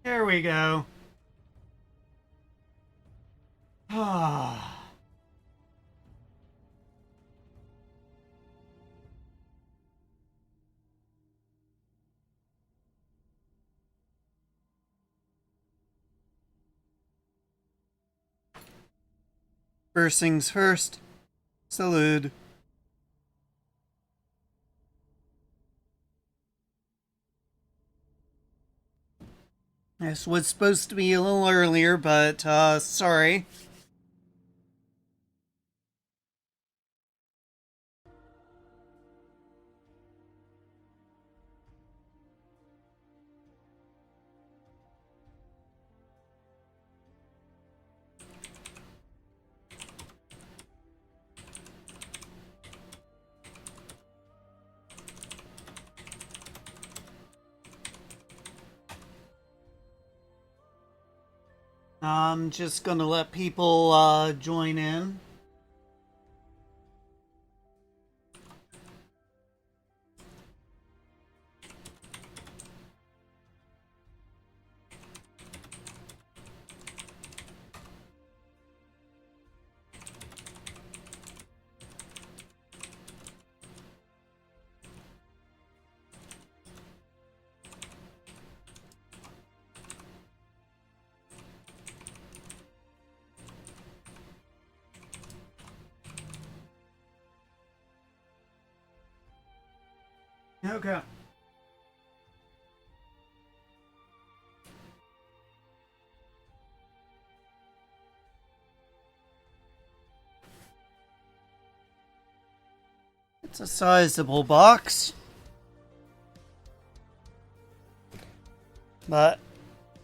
There we go. Ah. First things first. Salute. This was supposed to be a little earlier, but sorry. I'm just gonna let people join in. Okay. It's a sizable box. But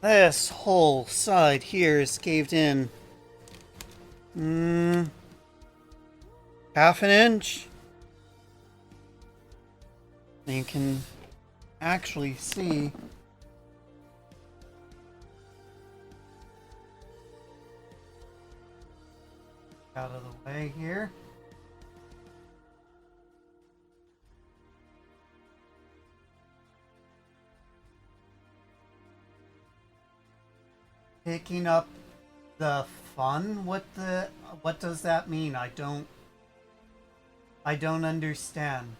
this whole side here is caved in. Half an inch. You can actually see out of the way here. Picking up the fun? What does that mean? I don't understand.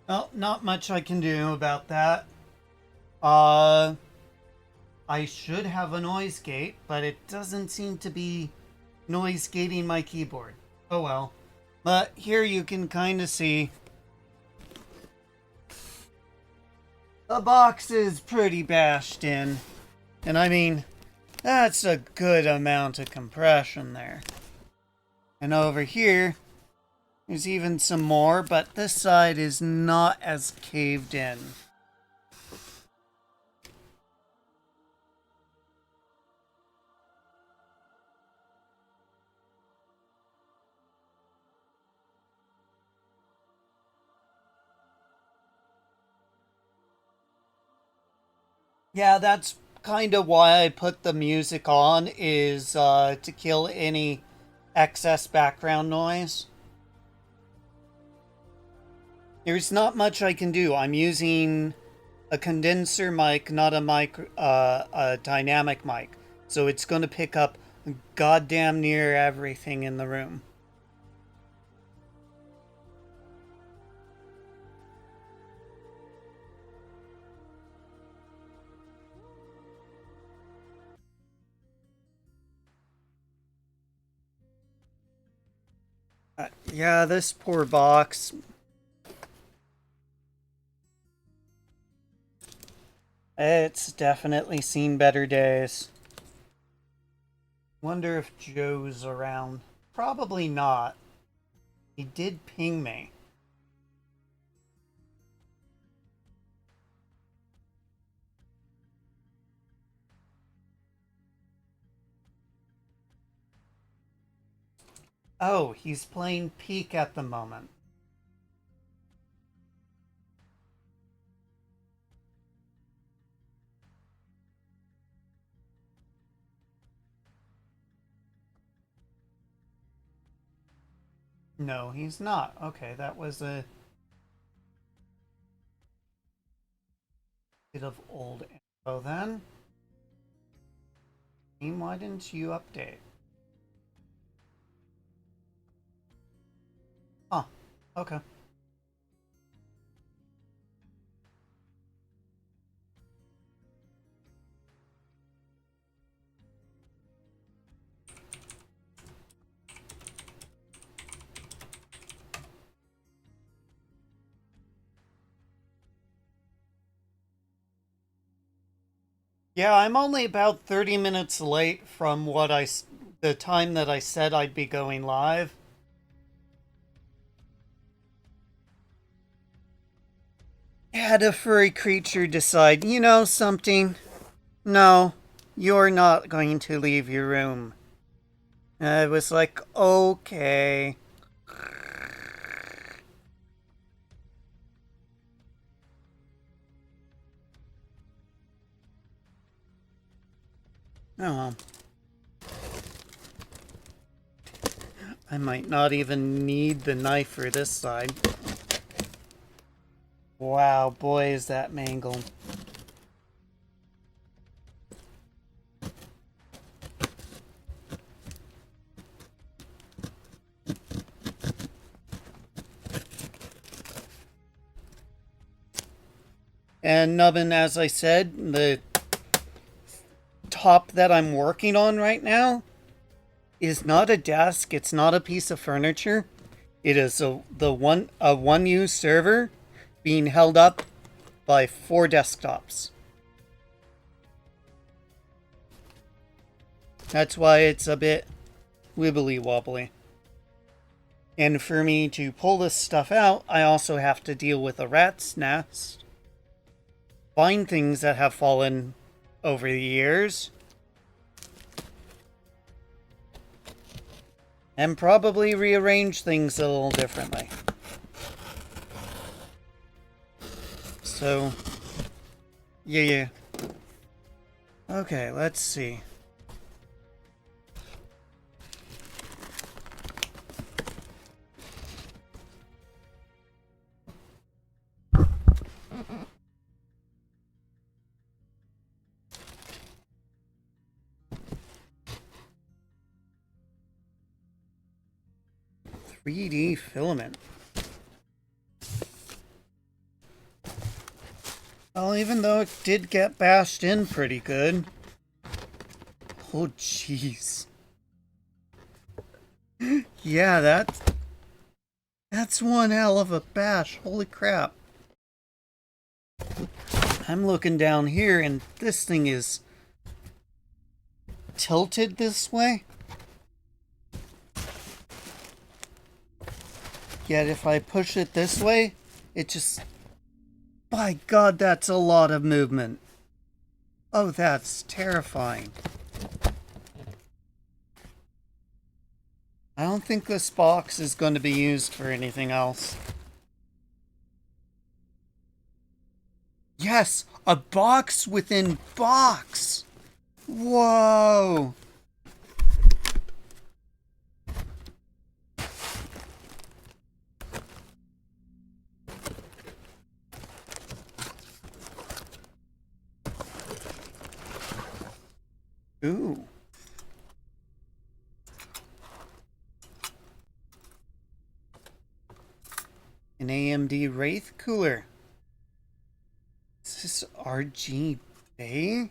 Well, not much I can do about that. Uh, I should have a noise gate, but it doesn't seem to be noise gating my keyboard. Oh well. But here you can kind of see the box is pretty bashed in. And I mean, that's a good amount of compression there. And over here, there's even some more, but this side is not as caved in. Yeah, that's kind of why I put the music on, is to kill any excess background noise. There's not much I can do. I'm using a condenser mic, not a dynamic mic. So it's going to pick up goddamn near everything in the room. Yeah, this poor box. It's definitely seen better days. Wonder if Joe's around. Probably not. He did ping me. Oh, he's playing Peak at the moment. No, he's not. Okay, that was a bit of old info then. Team, why didn't you update? Huh. Okay. Yeah, I'm only about 30 minutes late from the time that I said I'd be going live. Had a furry creature decide, you know something? No, you're not going to leave your room. I was like, okay. Oh, I might not even need the knife for this side. Wow, boy, is that mangled. And Nubbin, as I said, the top that I'm working on right now is not a desk. It's not a piece of furniture. It is a one-use server being held up by 4 desktops. That's why it's a bit wibbly wobbly. And for me to pull this stuff out, I also have to deal with a rat's nest, find things that have fallen over the years, and probably rearrange things a little differently. So, yeah. Okay, let's see. .3D filament. Well, even though it did get bashed in pretty good. Oh, jeez. Yeah, that's one hell of a bash. Holy crap. I'm looking down here and this thing is tilted this way. Yet if I push it this way, it just... By God, that's a lot of movement. Oh, that's terrifying. I don't think this box is going to be used for anything else. Yes, a box within box. Whoa. Ooh. An AMD Wraith cooler. Is this RGB?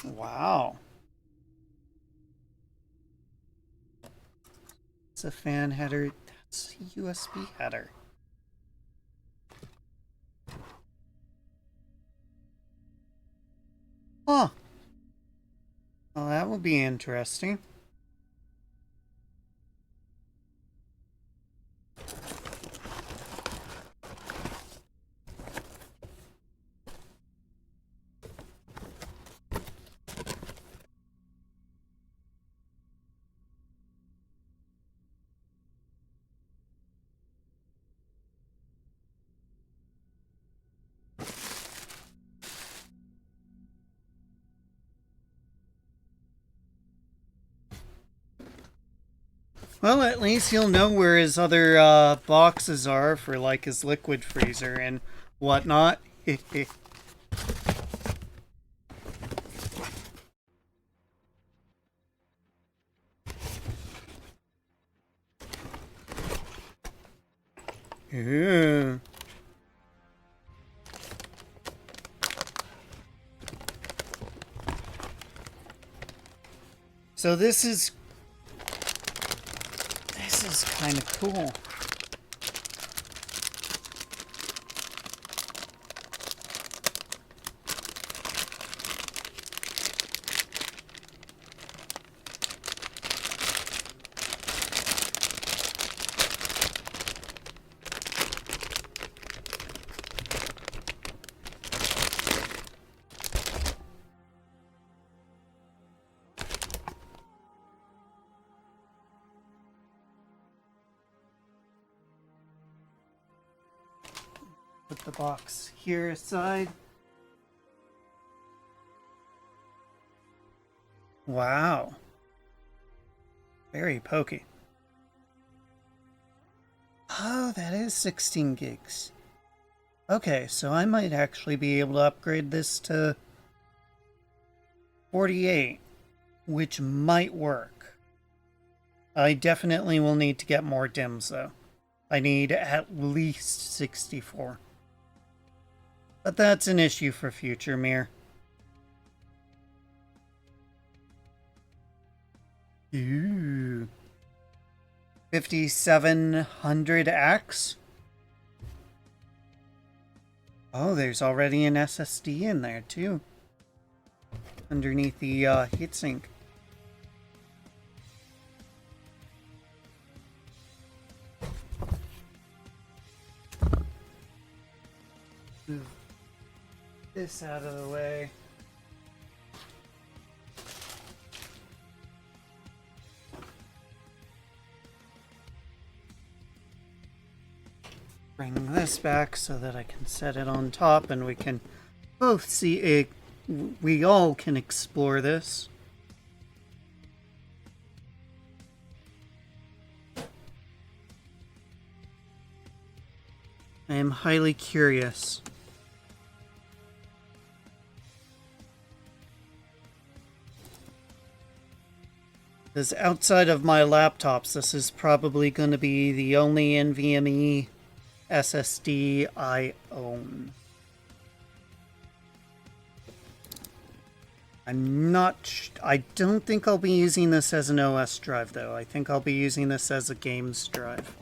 Wow. It's a fan header. That's a USB header. Huh. Well, that will be interesting. Well, at least he'll know where his other boxes are for, like, his liquid freezer and whatnot. Ooh. So this is kind of cool. Put the box here aside. Wow. Very pokey. Oh, that is 16 gigs. Okay, so I might actually be able to upgrade this to 48, which might work. I definitely will need to get more DIMMs, though. I need at least 64. But that's an issue for future Mir. Ooh. 5700X? Oh, there's already an SSD in there, too. Underneath the heatsink. Move this out of the way. Bring this back so that I can set it on top and we can both see it. We all can explore this. I am highly curious. Because outside of my laptops, this is probably going to be the only NVMe SSD I own. I don't think I'll be using this as an OS drive, though. I think I'll be using this as a games drive.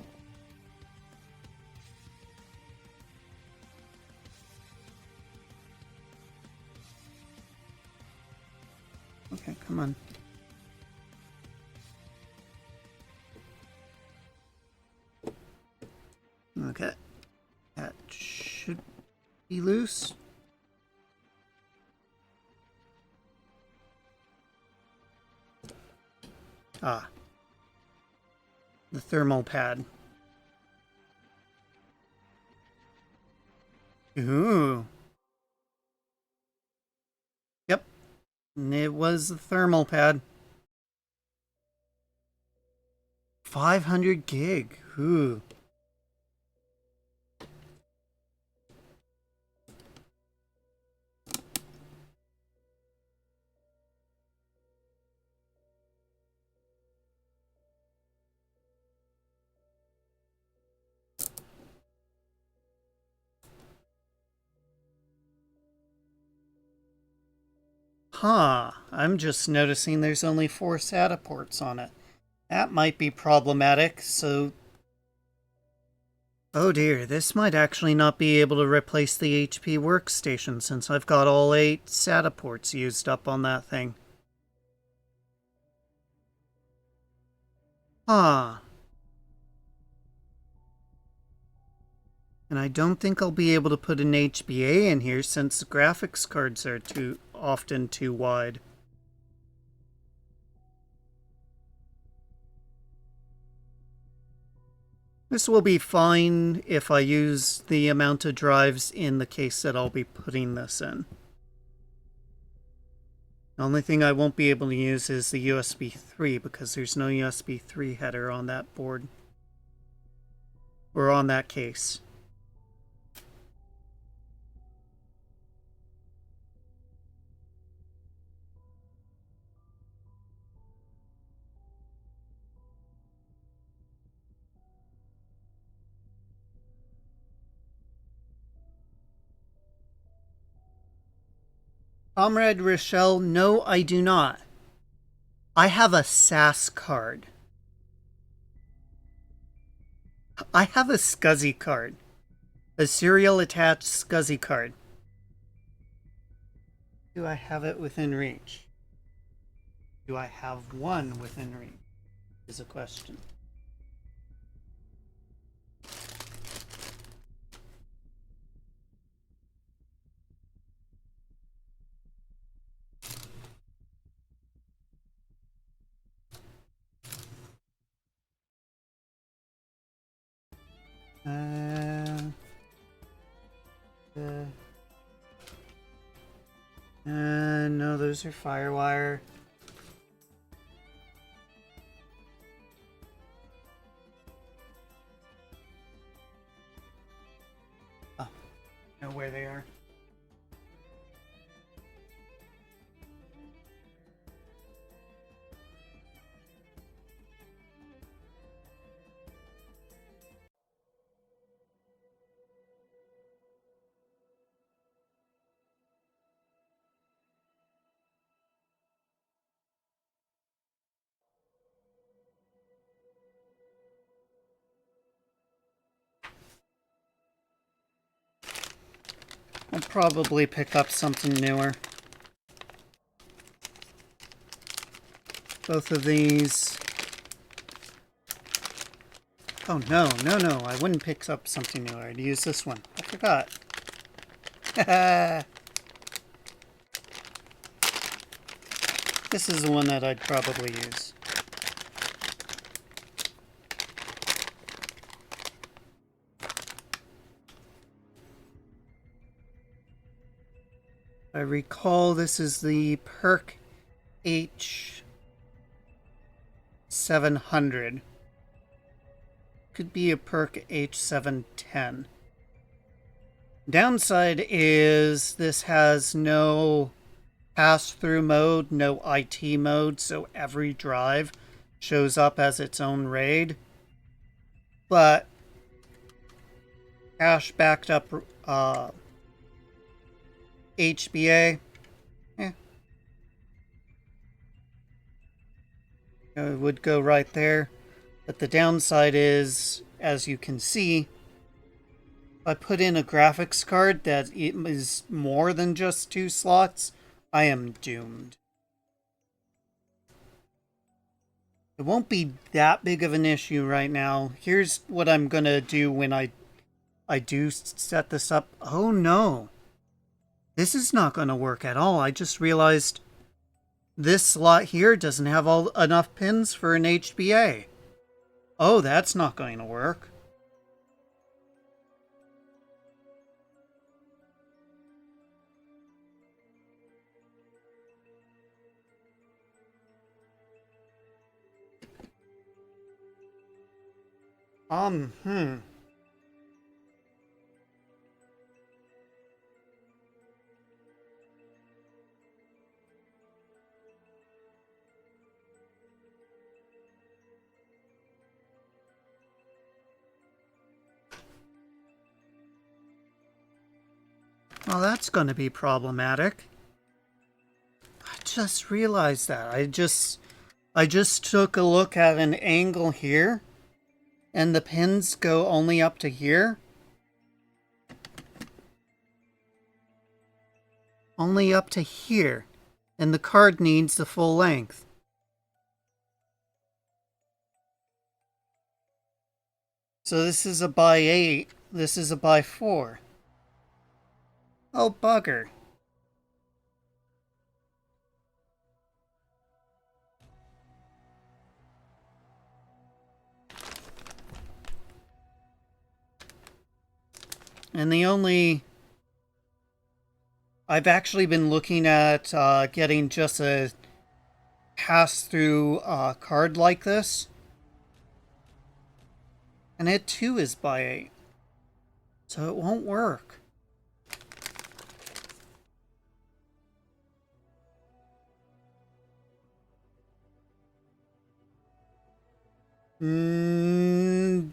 Okay, come on. Okay. That should be loose. Ah. The thermal pad. Ooh. Yep. It was the thermal pad. 500 gig. Ooh. Huh, I'm just noticing there's only 4 SATA ports on it. That might be problematic, so Oh dear, this might actually not be able to replace the HP workstation since I've got all 8 SATA ports used up on that thing. Huh. And I don't think I'll be able to put an HBA in here since graphics cards are often too wide. This will be fine if I use the amount of drives in the case that I'll be putting this in. The only thing I won't be able to use is the USB 3 because there's no USB 3 header on that board. Or on that case. Comrade Rochelle, no, I do not. I have a SAS card. I have a SCSI card. A serial attached SCSI card. Do I have it within reach? Do I have one within reach? Is a question. No, those are Firewire. Oh, I know where they are. I'll probably pick up something newer. Both of these. Oh no, no, I wouldn't pick up something newer. I'd use this one. I forgot. This is the one that I'd probably use. I recall this is the Perk H700. Could be a Perk H710. Downside is this has no pass-through mode, no IT mode, so every drive shows up as its own RAID. But cache backed up HBA, it would go right there. But the downside is, as you can see, if I put in a graphics card that is more than just 2 slots, I am doomed. It won't be that big of an issue right now. Here's what I'm gonna do when I do set this up. Oh no. This is not gonna work at all. I just realized this slot here doesn't have enough pins for an HBA. Oh, that's not going to work. Hmm. Well, that's going to be problematic. I just realized that. I just took a look at an angle here, and the pins go only up to here? Only up to here, and the card needs the full length. So this is a by 8, this is a by 4. Oh, bugger. And I've actually been looking at getting just a pass-through card like this. And it too is by 8. So it won't work.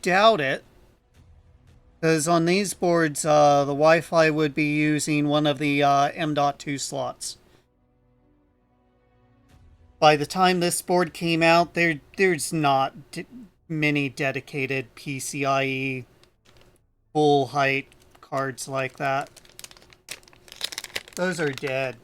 Doubt it. Because on these boards, the Wi-Fi would be using one of the M.2 slots. By the time this board came out, there's not many dedicated PCIe full height cards like that. Those are dead.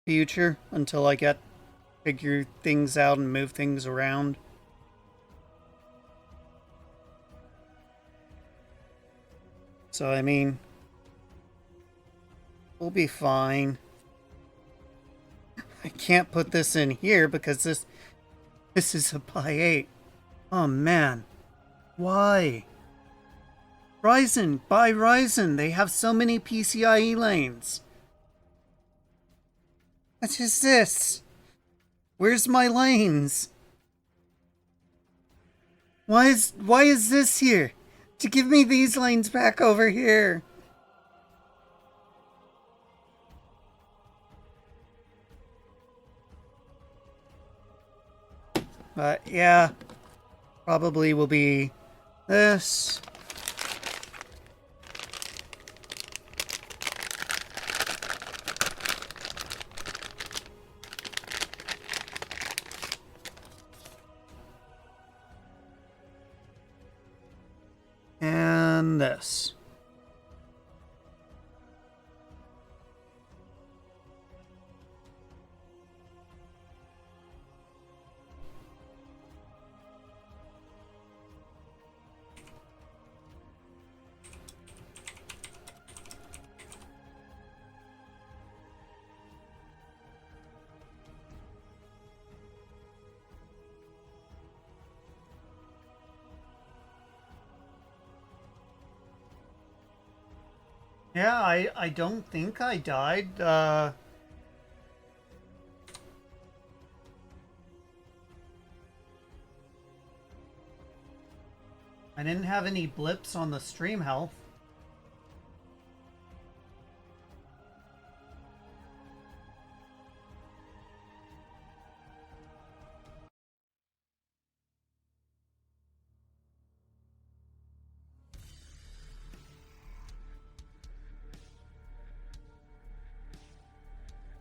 future until I get figure things out and move things around. So I mean, we'll be fine. I can't put this in here because this is a by 8. Oh man. Why? Ryzen, buy Ryzen. They have so many PCIe lanes. What is this? Where's my lanes? Why is this here? To give me these lanes back over here. But yeah, probably will be this. And this. Yeah, I don't think I died. I didn't have any blips on the stream health.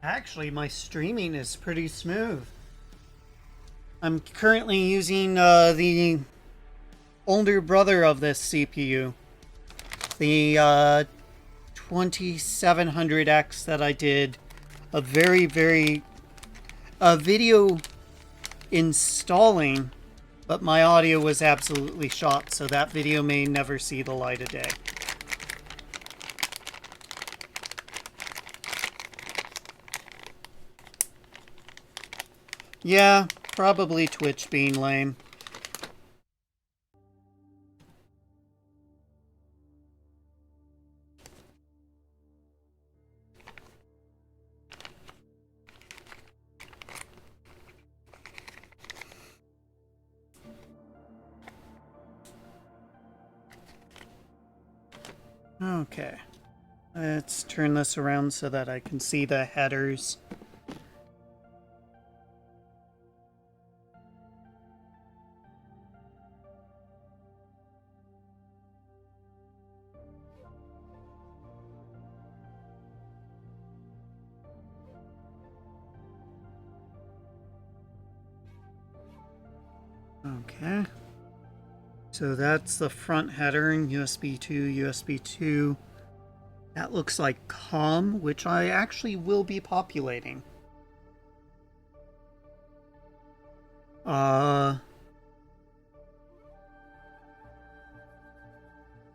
Actually, my streaming is pretty smooth. I'm currently using the older brother of this CPU. The 2700X that I did a video installing, but my audio was absolutely shot, so that video may never see the light of day. Yeah, probably Twitch being lame. Okay. Let's turn this around so that I can see the headers. Okay. So that's the front header in USB 2, USB 2. That looks like COM, which I actually will be populating. Oh,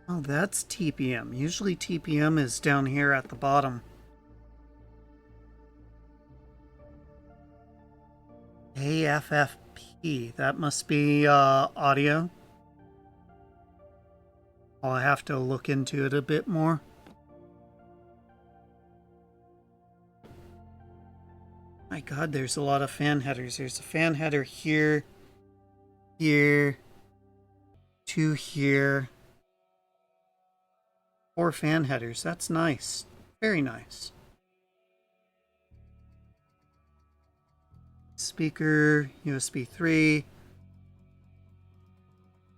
that's TPM. Usually TPM is down here at the bottom. AFFP. That must be audio. I'll have to look into it a bit more. My god, there's a lot of fan headers. There's a fan header here, here, 2 here. 4 fan headers. That's nice. Very nice. Speaker, USB 3.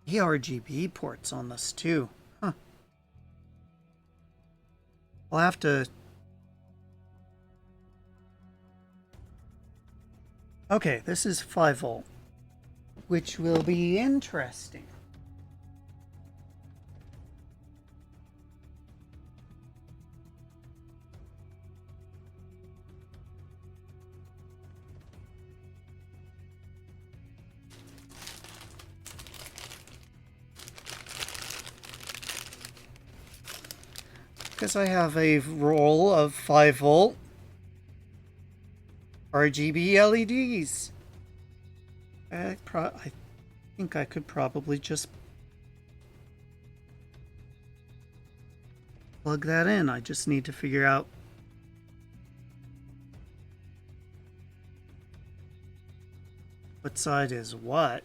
ARGB ports on this too. Huh. I'll have to... Okay, this is 5 volt, which will be interesting. because I have a roll of 5-volt RGB LEDs. I think I could probably just plug that in. I just need to figure out what side is what.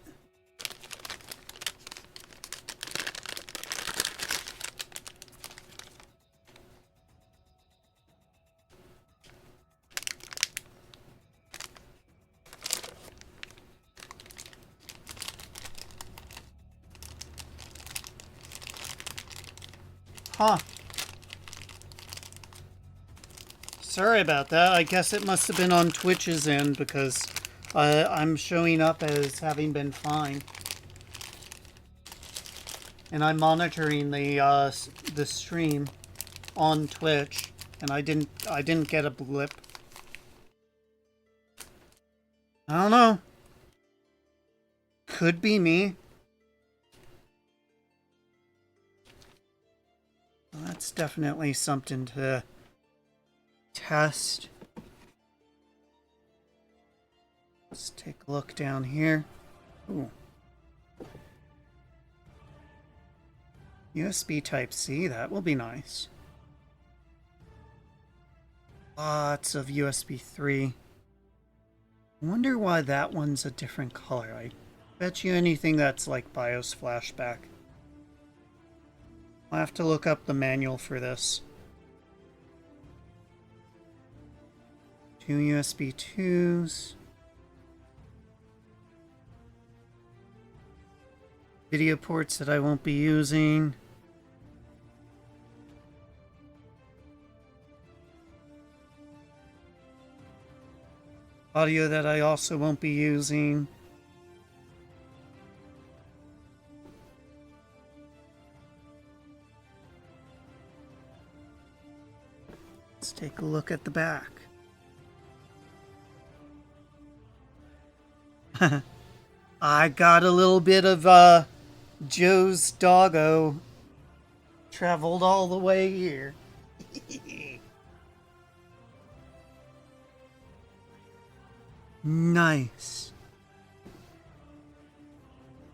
Huh. Sorry about that. I guess it must have been on Twitch's end because I'm showing up as having been fine. And I'm monitoring the stream on Twitch, and I didn't get a blip. I don't know. Could be me. Well, that's definitely something to test. Let's take a look down here. Ooh. USB Type-C, that will be nice. Lots of USB 3. I wonder why that one's a different color. I bet you anything that's like BIOS flashback. I'll have to look up the manual for this. 2 USB 2s. Video ports that I won't be using. Audio that I also won't be using. Let's take a look at the back. I got a little bit of Joe's doggo traveled all the way here. Nice.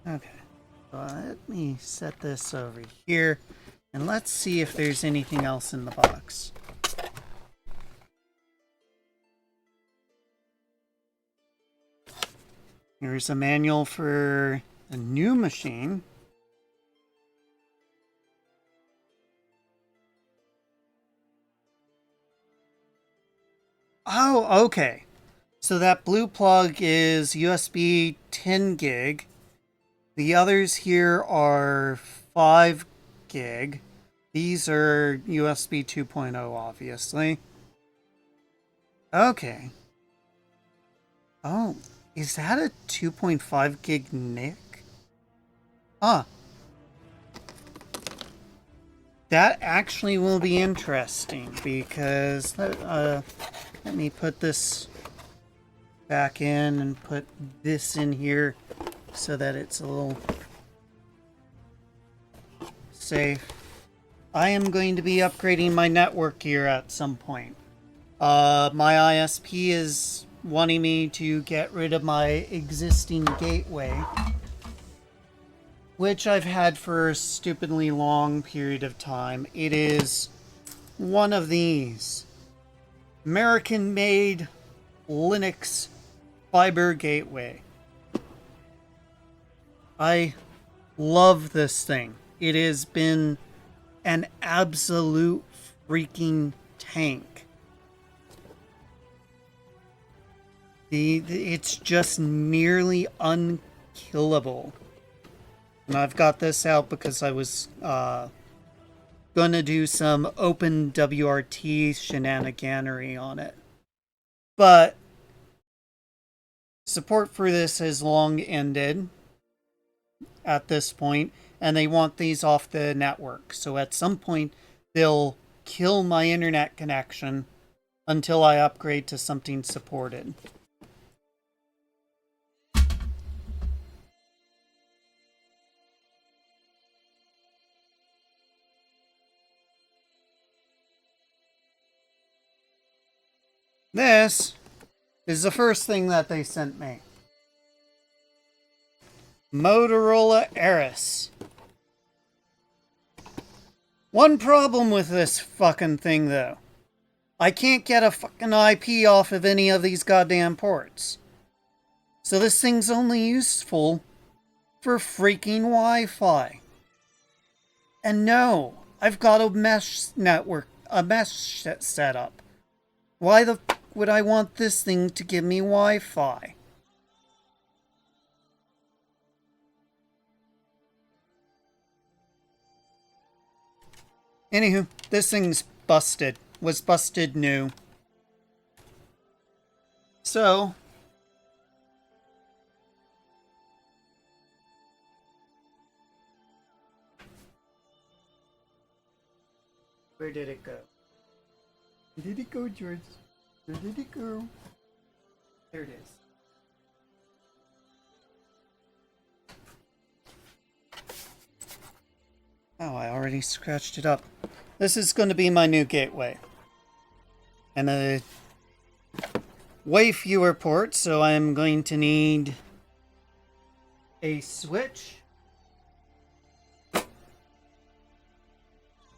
Okay, let me set this over here and let's see if there's anything else in the box. Here's a manual for a new machine. Oh, okay. So that blue plug is USB 10 gig. The others here are 5 gig. These are USB 2.0, obviously. Okay. Oh, is that a 2.5 gig NIC? Ah. That actually will be interesting because let me put this back in and put this in here so that it's a little safe. I am going to be upgrading my network here at some point. My ISP is wanting me to get rid of my existing gateway, which I've had for a stupidly long period of time. It is one of these American-made Linux fiber gateway. I love this thing. It has been an absolute freaking tank. It's just nearly unkillable. And I've got this out because I was gonna do some open WRT shenaniganery on it. But support for this has long ended at this point, and they want these off the network. So at some point, they'll kill my internet connection until I upgrade to something supported. This is the first thing that they sent me. Motorola Eris. One problem with this fucking thing, though. I can't get a fucking IP off of any of these goddamn ports. So this thing's only useful for freaking Wi-Fi. And no, I've got a mesh network, a mesh set up. Why the f would I want this thing to give me Wi-Fi? Anywho, this thing's busted. Was busted new. So, where did it go? Where did it go, George? Where did it go? There it is. Oh, I already scratched it up. This is going to be my new gateway. And a way fewer ports, so I'm going to need a switch.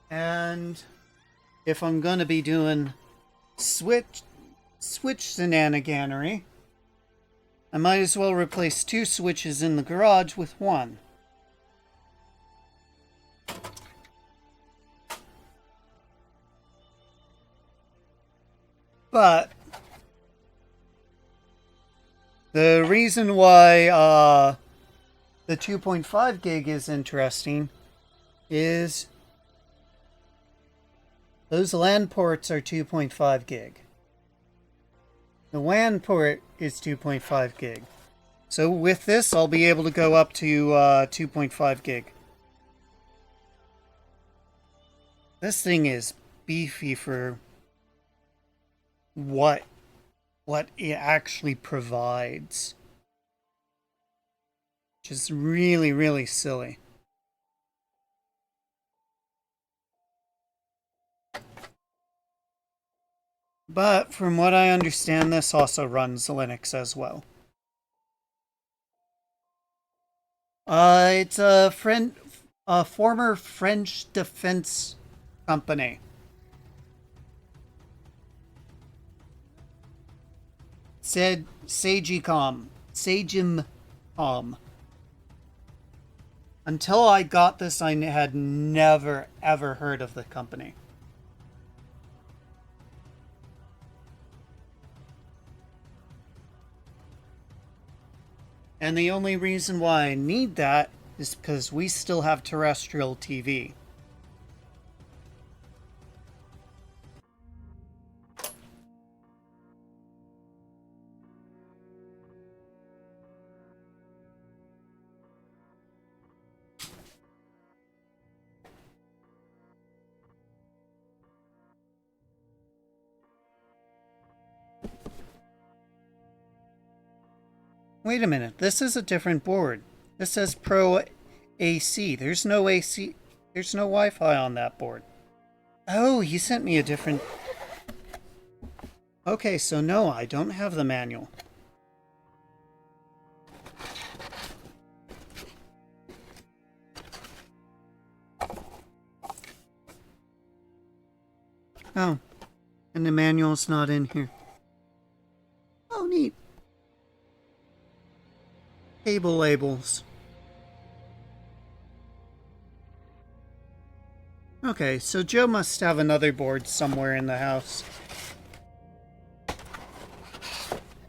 And if I'm going to be doing switch shenaniganery, I might as well replace 2 switches in the garage with 1. But the reason why the 2.5 gig is interesting is those LAN ports are 2.5 gig. The WAN port is 2.5 gig. So with this, I'll be able to go up to 2.5 gig. This thing is beefy for what it actually provides. Which is really, really silly. But from what I understand, this also runs Linux as well. It's a former French defense company. Sagicom. Until I got this, I had never, ever heard of the company. And the only reason why I need that is because we still have terrestrial TV. Wait a minute, this is a different board. This says Pro AC. There's no AC. There's no Wi-Fi on that board. Oh, he sent me a different... Okay, so no, I don't have the manual. Oh, and the manual's not in here. Oh, neat. Cable labels. Okay, so Joe must have another board somewhere in the house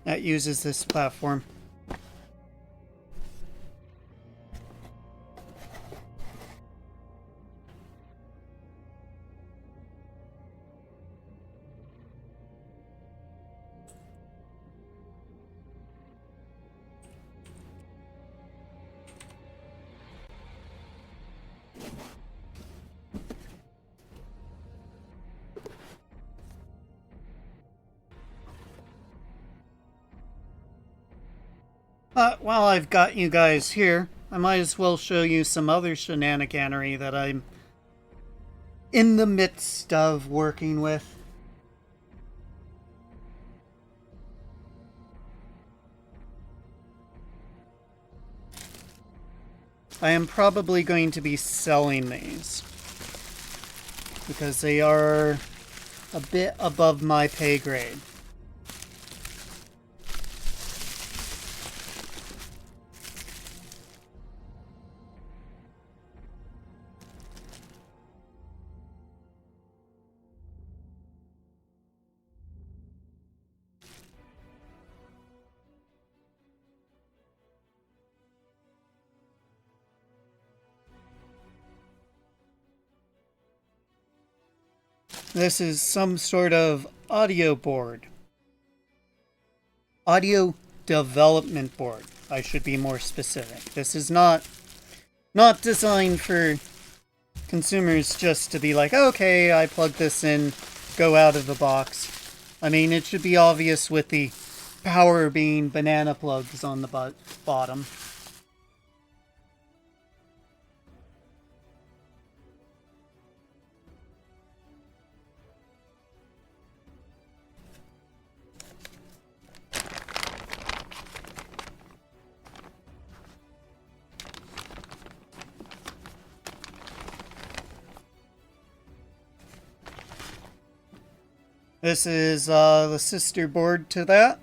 that uses this platform. While I've got you guys here, I might as well show you some other shenaniganery that I'm in the midst of working with. I am probably going to be selling these because they are a bit above my pay grade. This is some sort of audio board. Audio development board. I should be more specific. This is not designed for consumers just to be like, okay, I plug this in, go out of the box. I mean, it should be obvious with the power being banana plugs on the bottom. This is the sister board to that.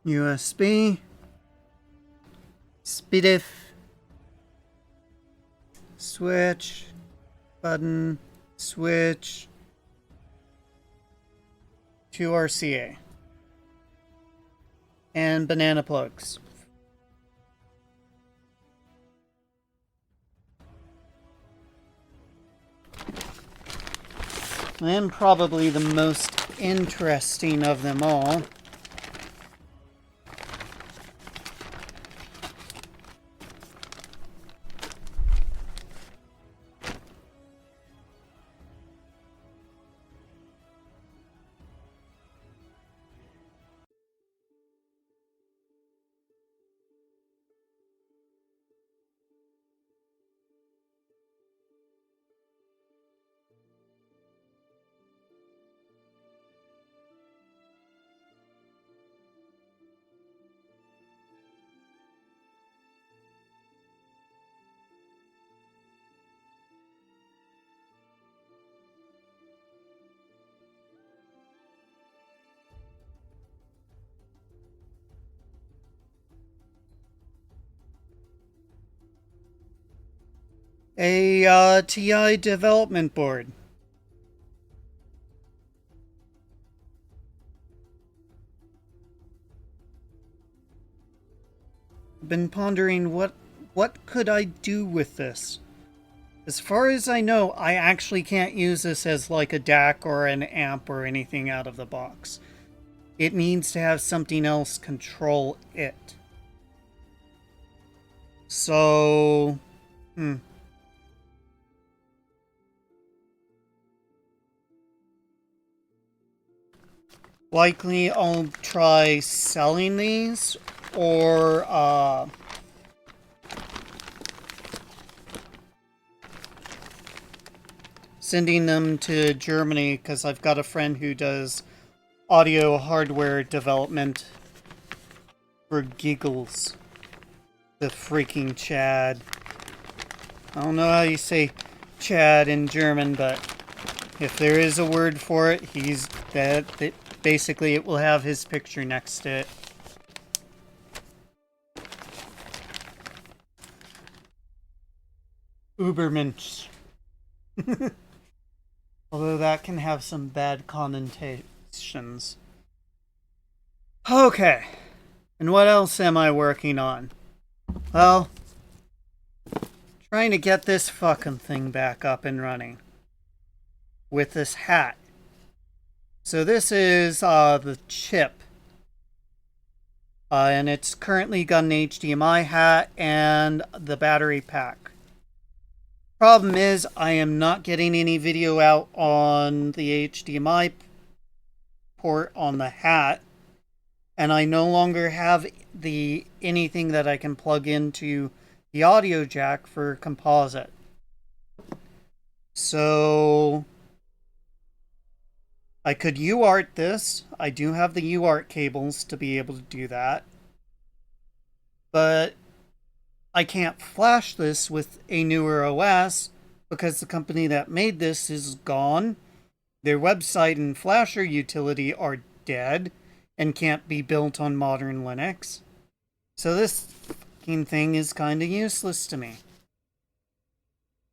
USB. SPDIF. Switch. Button. Switch. To RCA. And banana plugs. And probably the most interesting of them all. A TI development board. I've been pondering what could I do with this. As far as I know, I actually can't use this as like a DAC or an amp or anything out of the box. It needs to have something else control it. So, likely I'll try selling these or sending them to Germany because I've got a friend who does audio hardware development for giggles. The freaking Chad. I don't know how you say Chad in German, but if there is a word for it, he's that. Basically, it will have his picture next to it. Ubermensch. Although that can have some bad connotations. Okay. And what else am I working on? Well, trying to get this fucking thing back up and running. With this hat. So this is the chip. And it's currently got an HDMI hat and the battery pack. Problem is, I am not getting any video out on the HDMI port on the hat. And I no longer have anything that I can plug into the audio jack for composite. So I could UART this. I do have the UART cables to be able to do that. But I can't flash this with a newer OS because the company that made this is gone. Their website and flasher utility are dead and can't be built on modern Linux. So this fucking thing is kind of useless to me.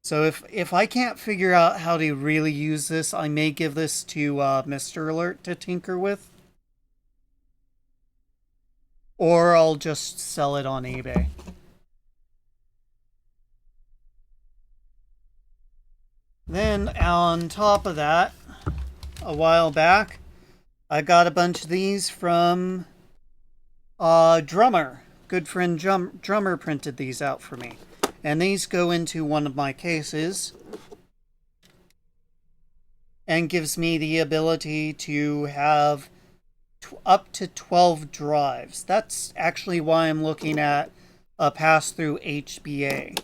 So if I can't figure out how to really use this, I may give this to Mr. Alert to tinker with. Or I'll just sell it on eBay. Then on top of that, a while back, I got a bunch of these from Drummer. Good friend Drummer printed these out for me. And these go into one of my cases and gives me the ability to have up to 12 drives. That's actually why I'm looking at a pass-through HBA.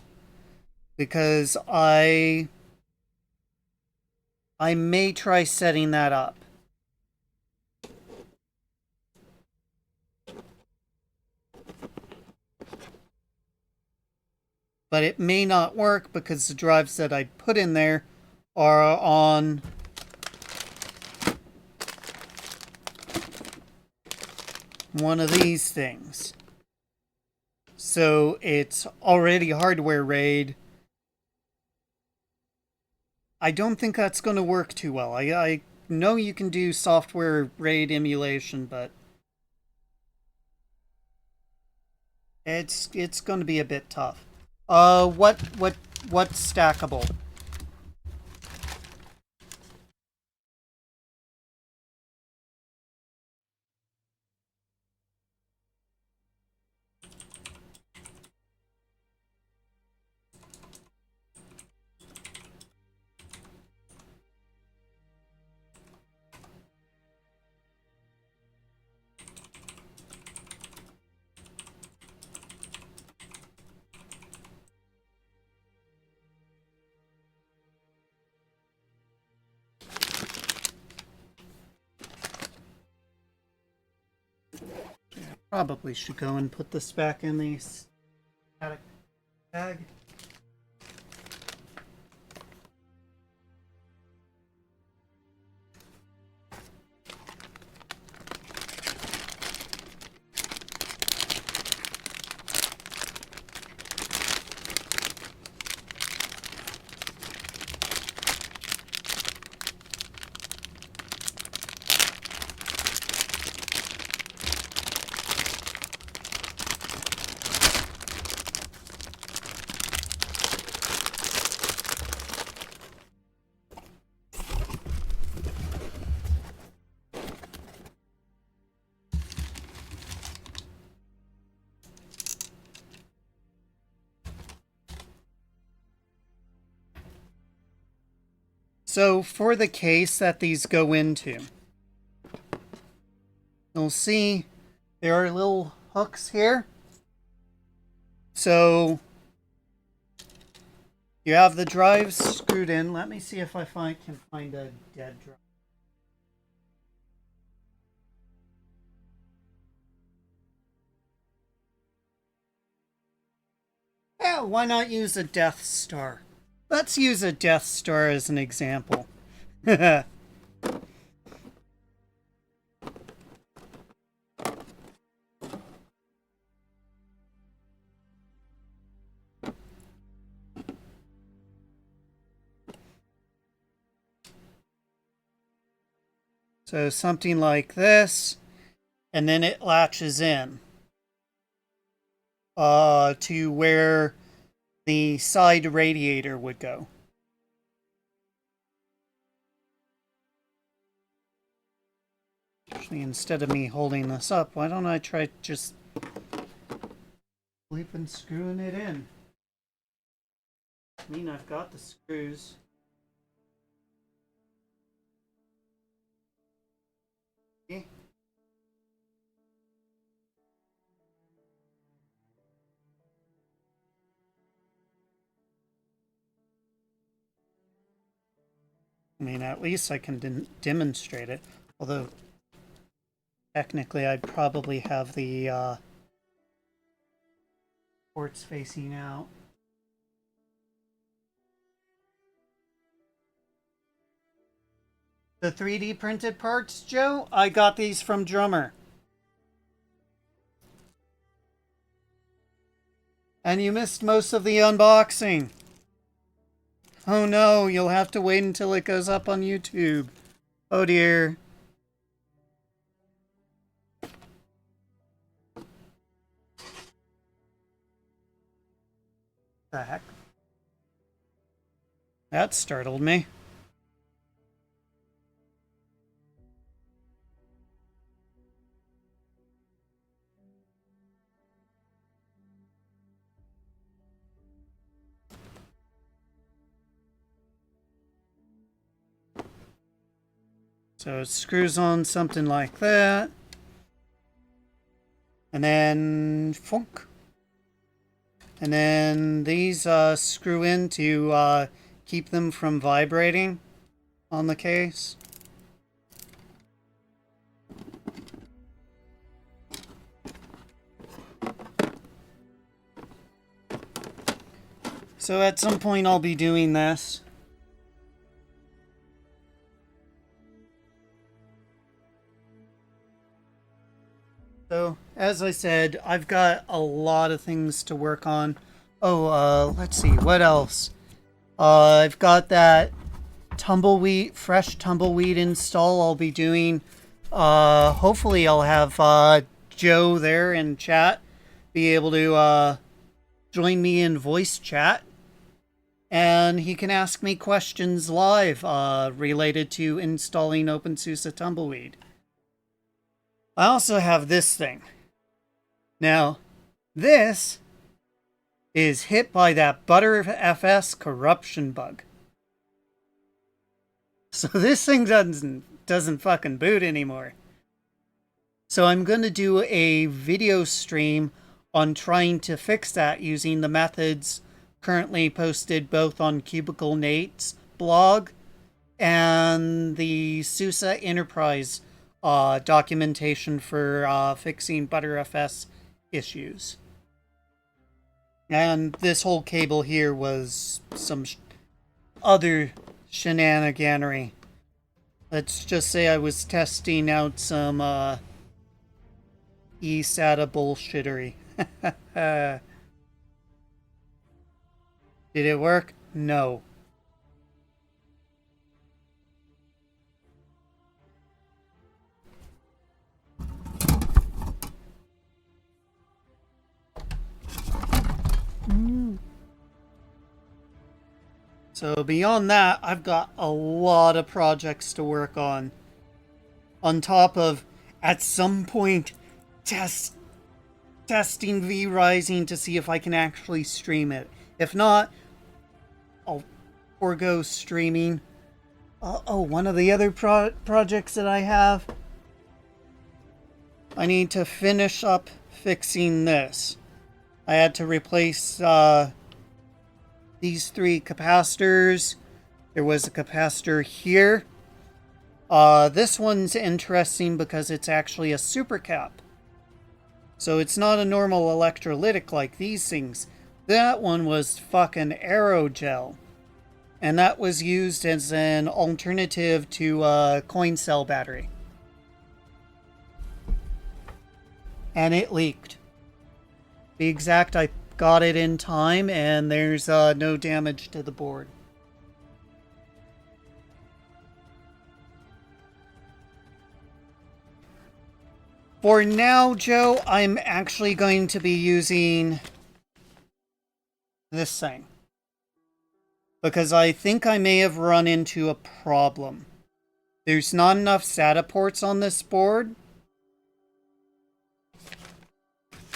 Because I may try setting that up. But it may not work because the drives that I put in there are on one of these things. So it's already hardware RAID. I don't think that's going to work too well. I know you can do software RAID emulation, but it's going to be a bit tough. What's stackable? Probably should go and put this back in the static bag. So for the case that these go into, you'll see there are little hooks here. So you have the drives screwed in. Let me see if I can find a dead drive. Yeah, why not use a Death Star? Let's use a Death Star as an example. So something like this, and then it latches in to where the side radiator would go. Actually, instead of me holding this up, why don't I try just flipping screwing it in? I mean, I've got the screws. Okay. I mean, at least I can demonstrate it. Although, technically, I'd probably have the ports facing out. The 3D printed parts, Joe? I got these from Drummer. And you missed most of the unboxing. Oh no, you'll have to wait until it goes up on YouTube. Oh dear. The heck? That startled me. So it screws on something like that. And then funk. And then these screw in to keep them from vibrating on the case. So at some point I'll be doing this. So, as I said, I've got a lot of things to work on. Oh, let's see, what else? I've got that fresh tumbleweed install I'll be doing. Hopefully I'll have Joe there in chat, be able to join me in voice chat. And he can ask me questions live related to installing OpenSUSE Tumbleweed. I also have this thing. Now, this is hit by that ButterFS corruption bug. So this thing doesn't fucking boot anymore. So I'm going to do a video stream on trying to fix that using the methods currently posted both on Cubicle Nate's blog and the SUSE Enterprise documentation for fixing ButterFS issues. And this whole cable here was some other shenaniganery. Let's just say I was testing out some eSATA bullshittery. Did it work? No. So beyond that, I've got a lot of projects to work on. On top of, at some point, testing V-Rising to see if I can actually stream it. If not, I'll forego streaming. One of the other projects that I have, I need to finish up fixing this. I had to replace these 3 capacitors. There was a capacitor here. This one's interesting because it's actually a supercap. So it's not a normal electrolytic like these things. That one was fucking aerogel. And that was used as an alternative to a coin cell battery. And it leaked. Be exact, I got it in time, and there's no damage to the board. For now, Joe, I'm actually going to be using this thing. Because I think I may have run into a problem. There's not enough SATA ports on this board.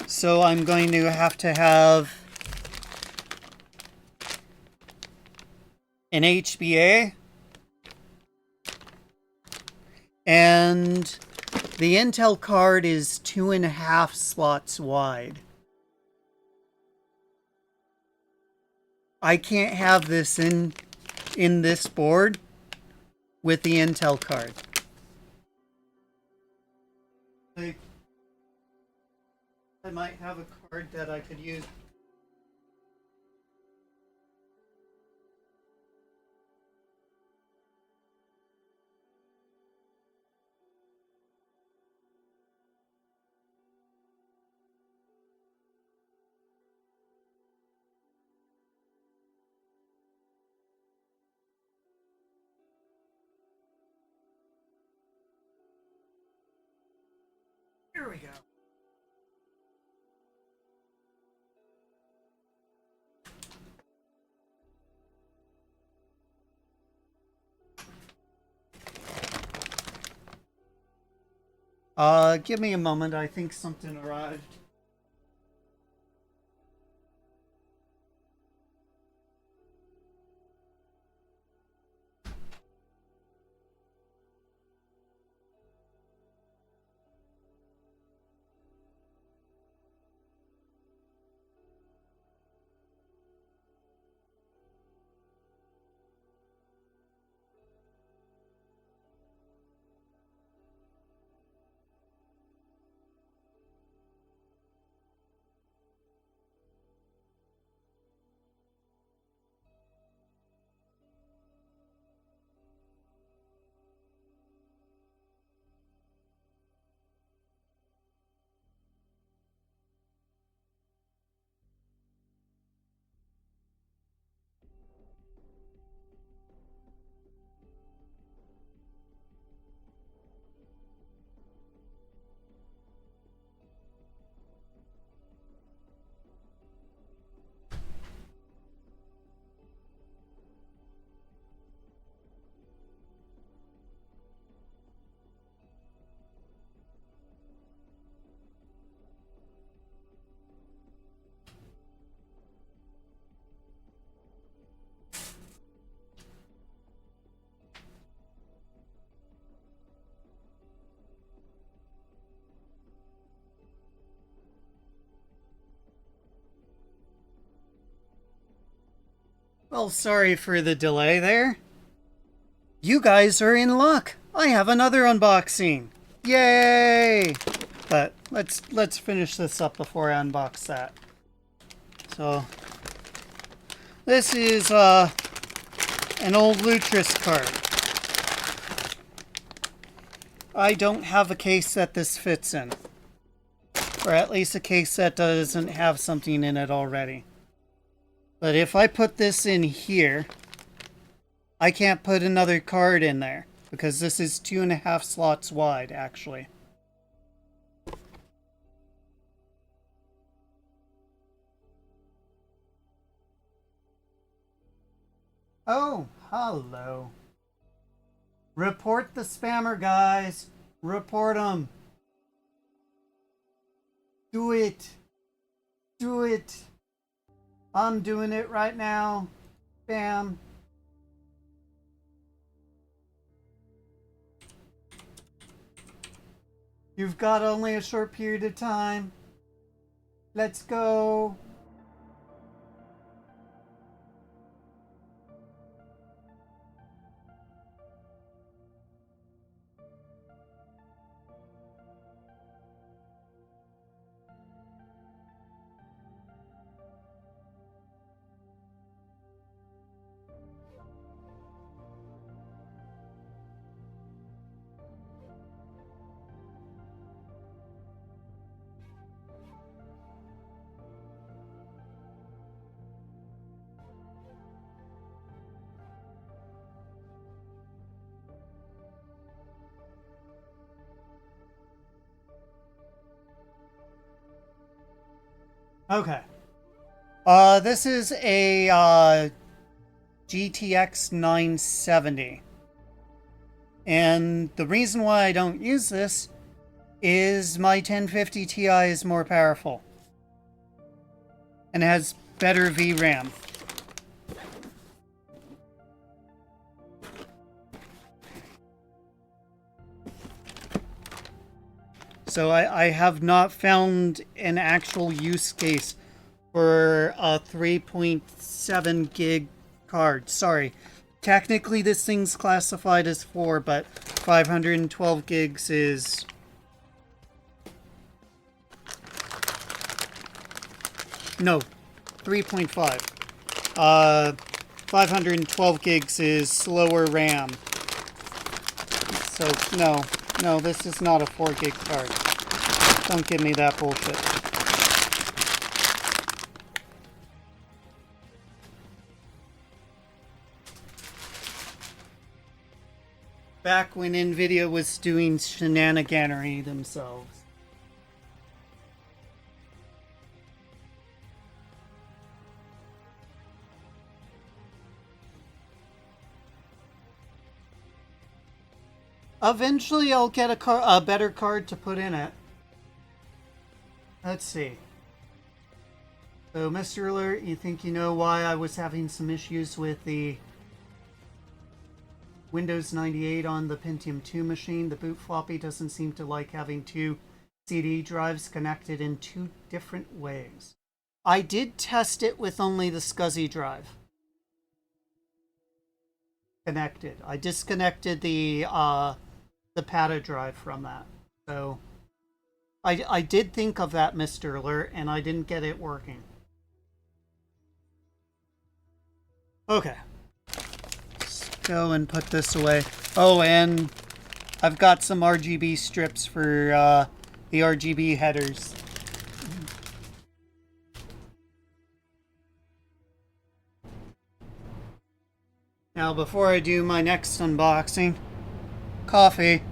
So I'm going to have an HBA. And the Intel card is 2.5 slots wide. I can't have this in this board with the Intel card. I might have a card that I could use. Here we go. Give me a moment. I think something arrived. Well, sorry for the delay there. You guys are in luck. I have another unboxing. Yay! But let's finish this up before I unbox that. So this is an old Lutris card. I don't have a case that this fits in. Or at least a case that doesn't have something in it already. But if I put this in here, I can't put another card in there because this is 2.5 slots wide, actually. Oh, hello. Report the spammer, guys. Report them. Do it. Do it. I'm doing it right now. Bam. You've got only a short period of time. Let's go. Okay. This is a GTX 970. And the reason why I don't use this is my 1050 Ti is more powerful. And has better VRAM. So I have not found an actual use case for a 3.7 gig card. Sorry, Technically, this thing's classified as 4, but 512 gigs is... No, 3.5. 512 gigs is slower RAM. So, no, this is not a 4 gig card. Don't give me that bullshit. Back when Nvidia was doing shenaniganery themselves. Eventually I'll get a better card to put in it. Let's see. So, Mr. Alert, you think you know why I was having some issues with the Windows 98 on the Pentium 2 machine? The boot floppy doesn't seem to like having 2 CD drives connected in 2 different ways. I did test it with only the SCSI drive connected. I disconnected the PATA drive from that. So I did think of that, Mr. Alert, and I didn't get it working. Okay. Let's go and put this away. Oh, and I've got some RGB strips for the RGB headers. Now, before I do my next unboxing, coffee.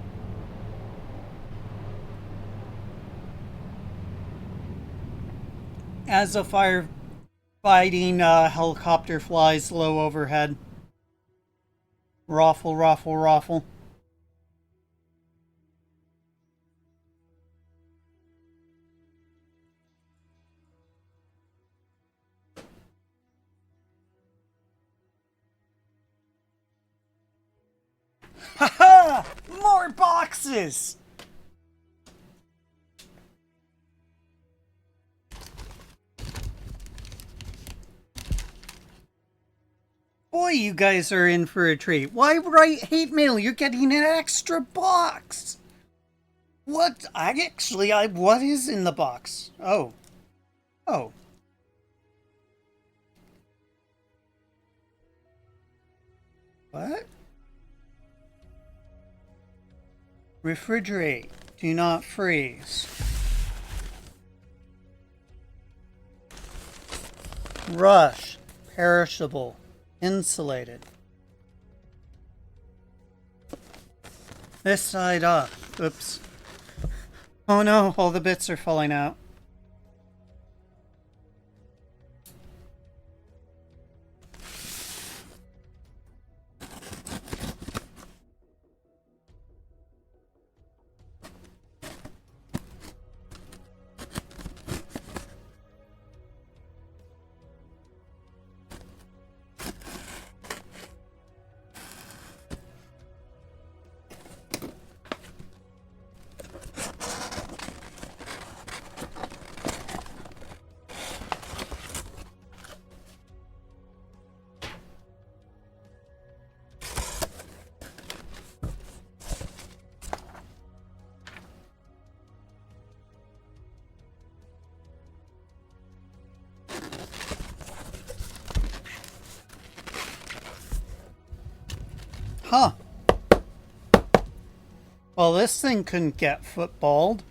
As a firefighting helicopter flies low overhead. Raffle, raffle, raffle. Haha! More boxes! Boy, you guys are in for a treat. Why write hate mail? You're getting an extra box! What? What is in the box? Oh. Oh. What? Refrigerate. Do not freeze. Rush. Perishable. Insulated. This side up. Oops. Oh no, all the bits are falling out. Huh. Well, this thing couldn't get footballed.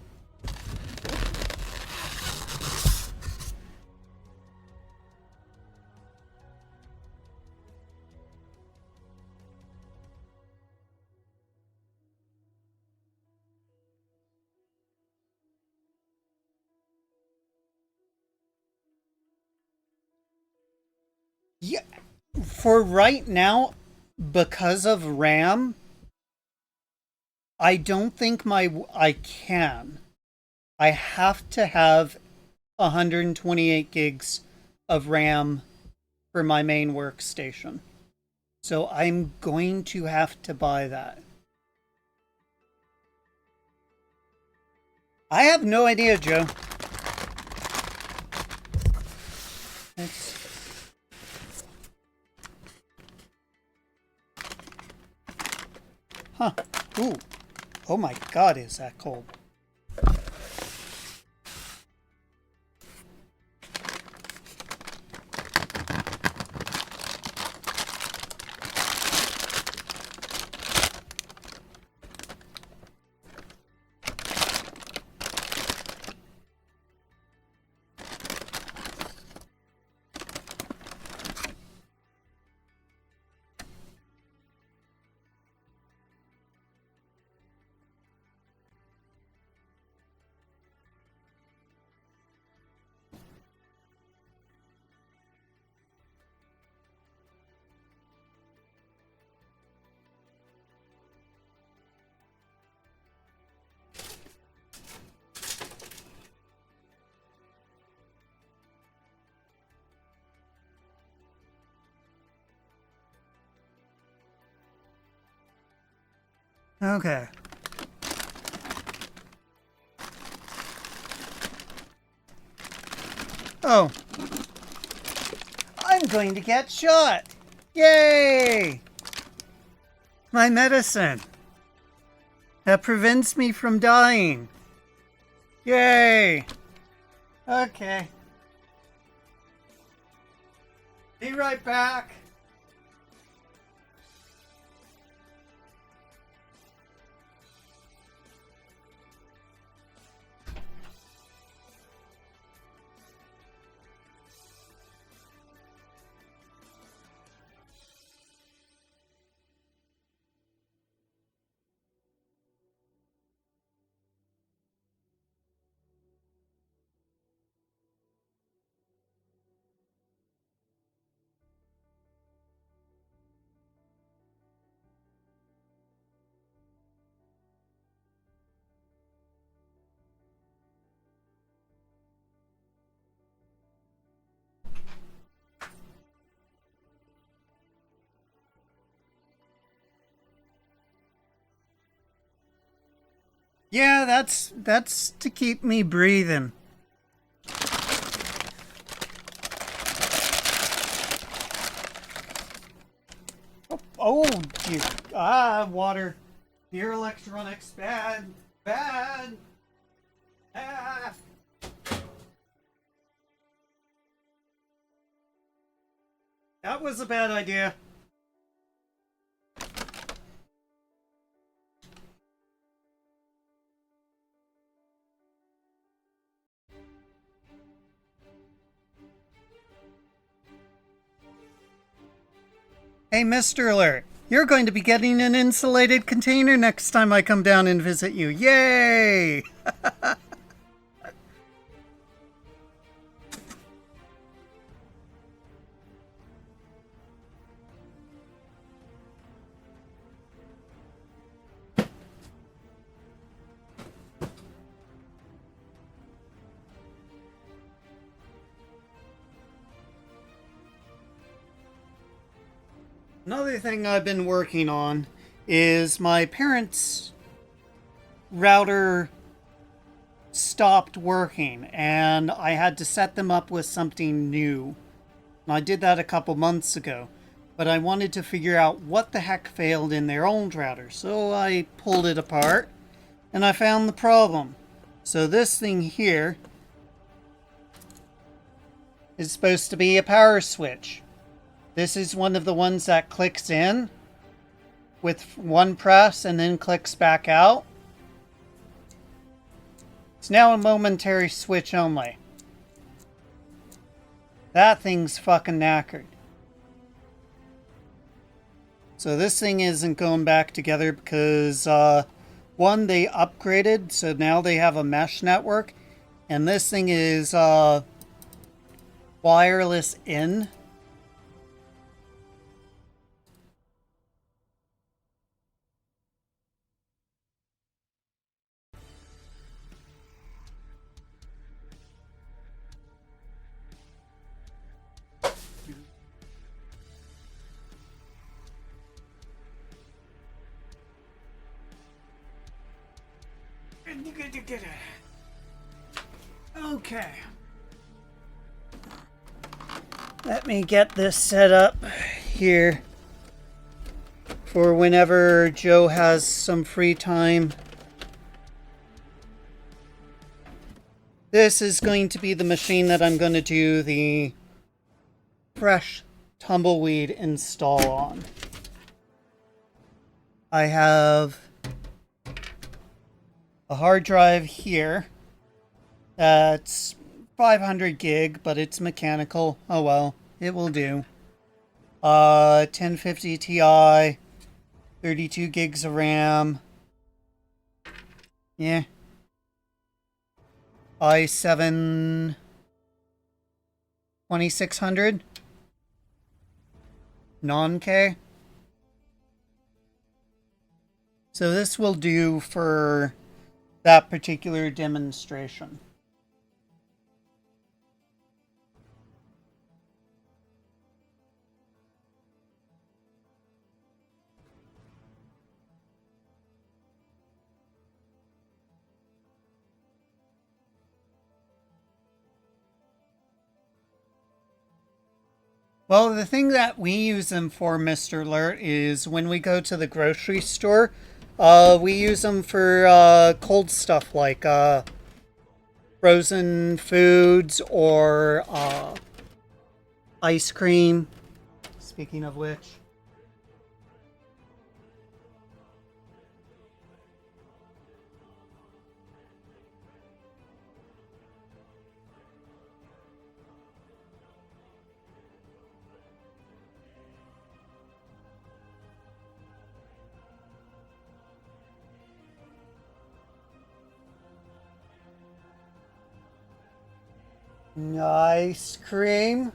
Yeah, for right now, because of RAM, I don't think I can. I have to have 128 gigs of RAM for my main workstation. So I'm going to have to buy that. I have no idea, Joe. Huh. Ooh. Oh my god, is that cold. Okay. Oh. I'm going to get shot. Yay! My medicine. That prevents me from dying. Yay! Okay. Be right back. Yeah, that's to keep me breathing. Oh, you, water. Your electronics, bad, bad. Ah. That was a bad idea. Hey, Mr. Alert, you're going to be getting an insulated container next time I come down and visit you. Yay! Another thing I've been working on is my parents' router stopped working and I had to set them up with something new. And I did that a couple months ago, but I wanted to figure out what the heck failed in their old router. So I pulled it apart and I found the problem. So this thing here is supposed to be a power switch. This is one of the ones that clicks in with one press and then clicks back out. It's now a momentary switch only. That thing's fucking knackered. So this thing isn't going back together because, one, they upgraded, so now they have a mesh network. And this thing is wireless in. Okay. Let me get this set up here for whenever Joe has some free time. This is going to be the machine that I'm going to do the fresh tumbleweed install on. I have a hard drive here that's 500 gig, but it's mechanical. Oh well, it will do. 1050 Ti, 32 gigs of RAM. Yeah. i7 2600 non-K. So this will do for that particular demonstration. Well, the thing that we use them for, Mr. Alert, is when we go to the grocery store, we use them for cold stuff like frozen foods or ice cream. Speaking of which. Ice cream.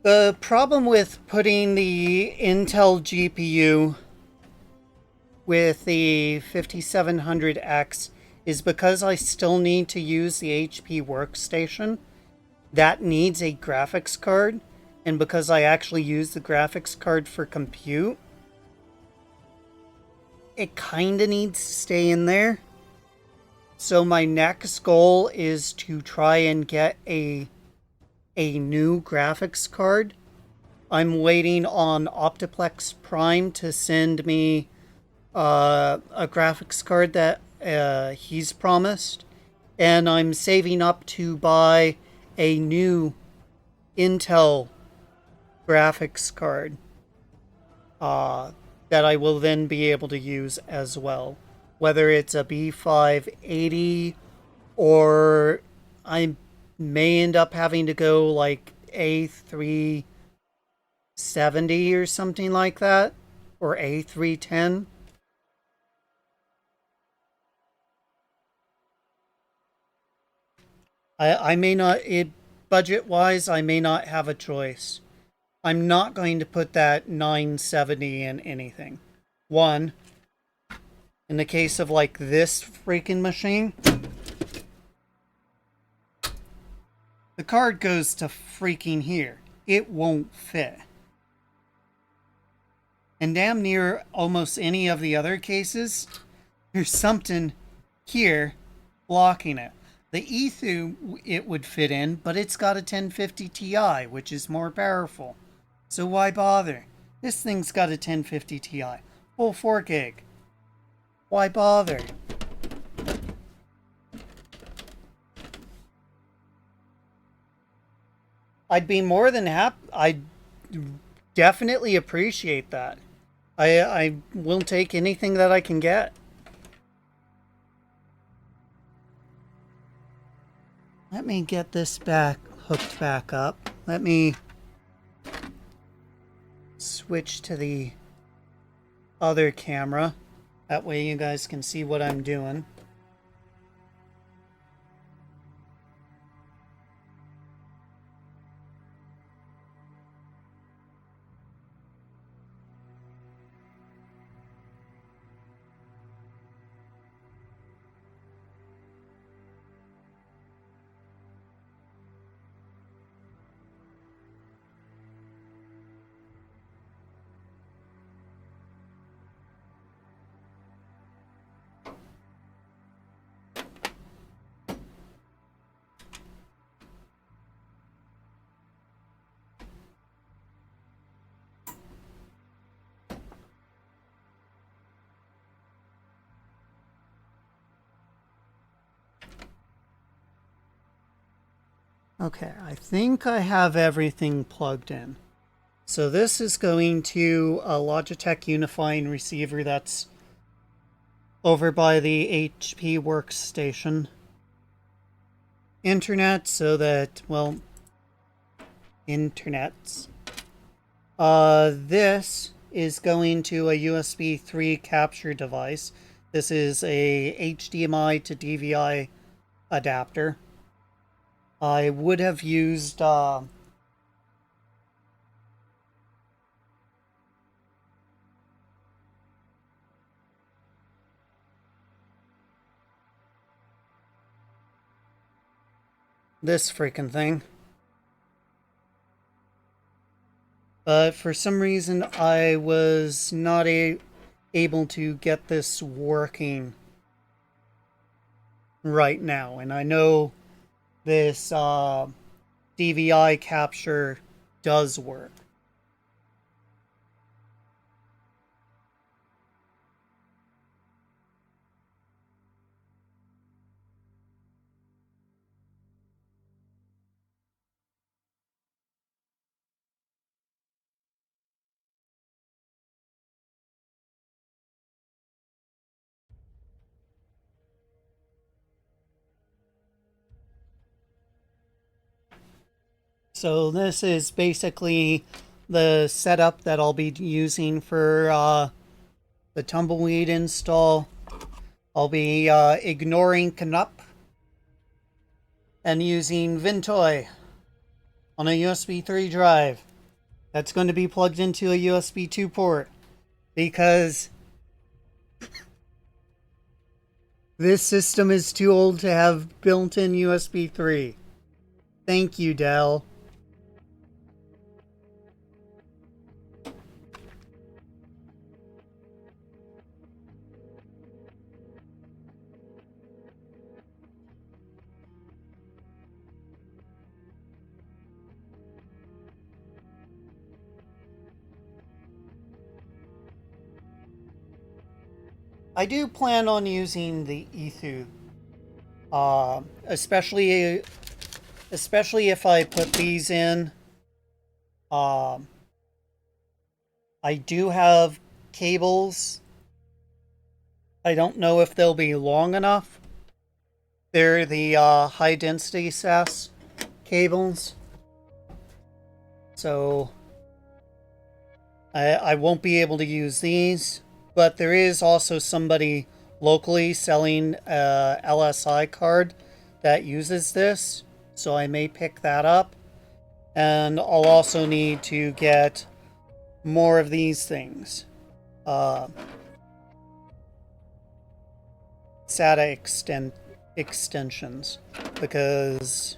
The problem with putting the Intel GPU with the 5700X is because I still need to use the HP workstation. That needs a graphics card, and because I actually use the graphics card for compute, it kinda needs to stay in there. So my next goal is to try and get a new graphics card. I'm waiting on Optiplex Prime to send me a graphics card that he's promised, and I'm saving up to buy a new Intel graphics card that I will then be able to use as well, whether it's a B580 or I may end up having to go like A370 or something like that, or A310. I may not, budget wise, I may not have a choice. I'm not going to put that 970 in anything. One, in the case of like this freaking machine, the card goes to freaking here. It won't fit. And damn near almost any of the other cases, there's something here blocking it. The E2 it would fit in, but it's got a 1050 Ti, which is more powerful. So why bother? This thing's got a 1050 Ti, full 4 gig. Why bother? I'd be more than happy. I'd definitely appreciate that. I will take anything that I can get. Let me get this hooked back up. Let me switch to the other camera. That way you guys can see what I'm doing. Okay, I think I have everything plugged in. So this is going to a Logitech unifying receiver that's over by the HP workstation. Internet, so that, well, internets. This is going to a USB 3 capture device. This is a HDMI to DVI adapter. I would have used this freaking thing. But for some reason, I was not able to get this working right now. And I know this DVI capture does work. So this is basically the setup that I'll be using for the tumbleweed install. I'll be ignoring Knup and using Vintoy on a USB 3 drive. That's going to be plugged into a USB 2 port because this system is too old to have built-in USB 3. Thank you, Dell. I do plan on using the Ethu, especially if I put these in. Um, I do have cables. I don't know if they'll be long enough. They're the high density SAS cables, so I won't be able to use these. But there is also somebody locally selling a LSI card that uses this, so I may pick that up. And I'll also need to get more of these things. SATA extensions, because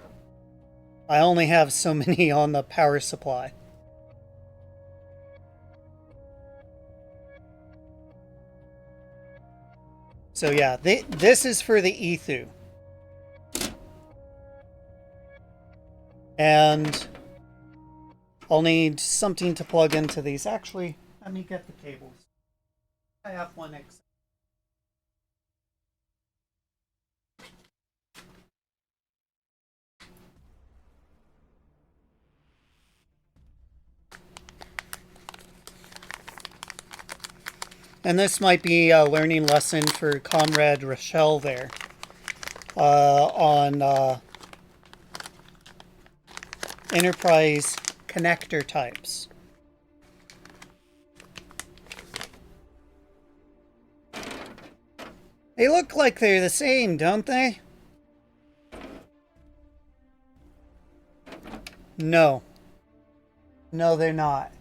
I only have so many on the power supply. So yeah, this is for the Ethu. And I'll need something to plug into these. Actually, let me get the cables. I have one extra. And this might be a learning lesson for Comrade Rochelle there on enterprise connector types. They look like they're the same, don't they? No. No, they're not.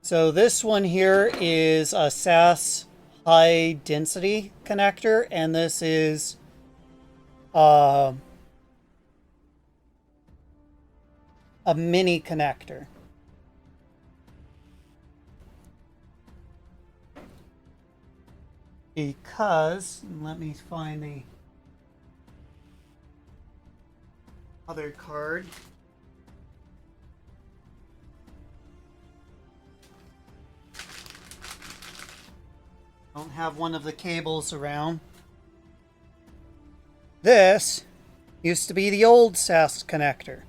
So this one here is a SAS high density connector, and this is a mini connector. Because, let me find the other card. Don't have one of the cables around. This used to be the old SAS connector.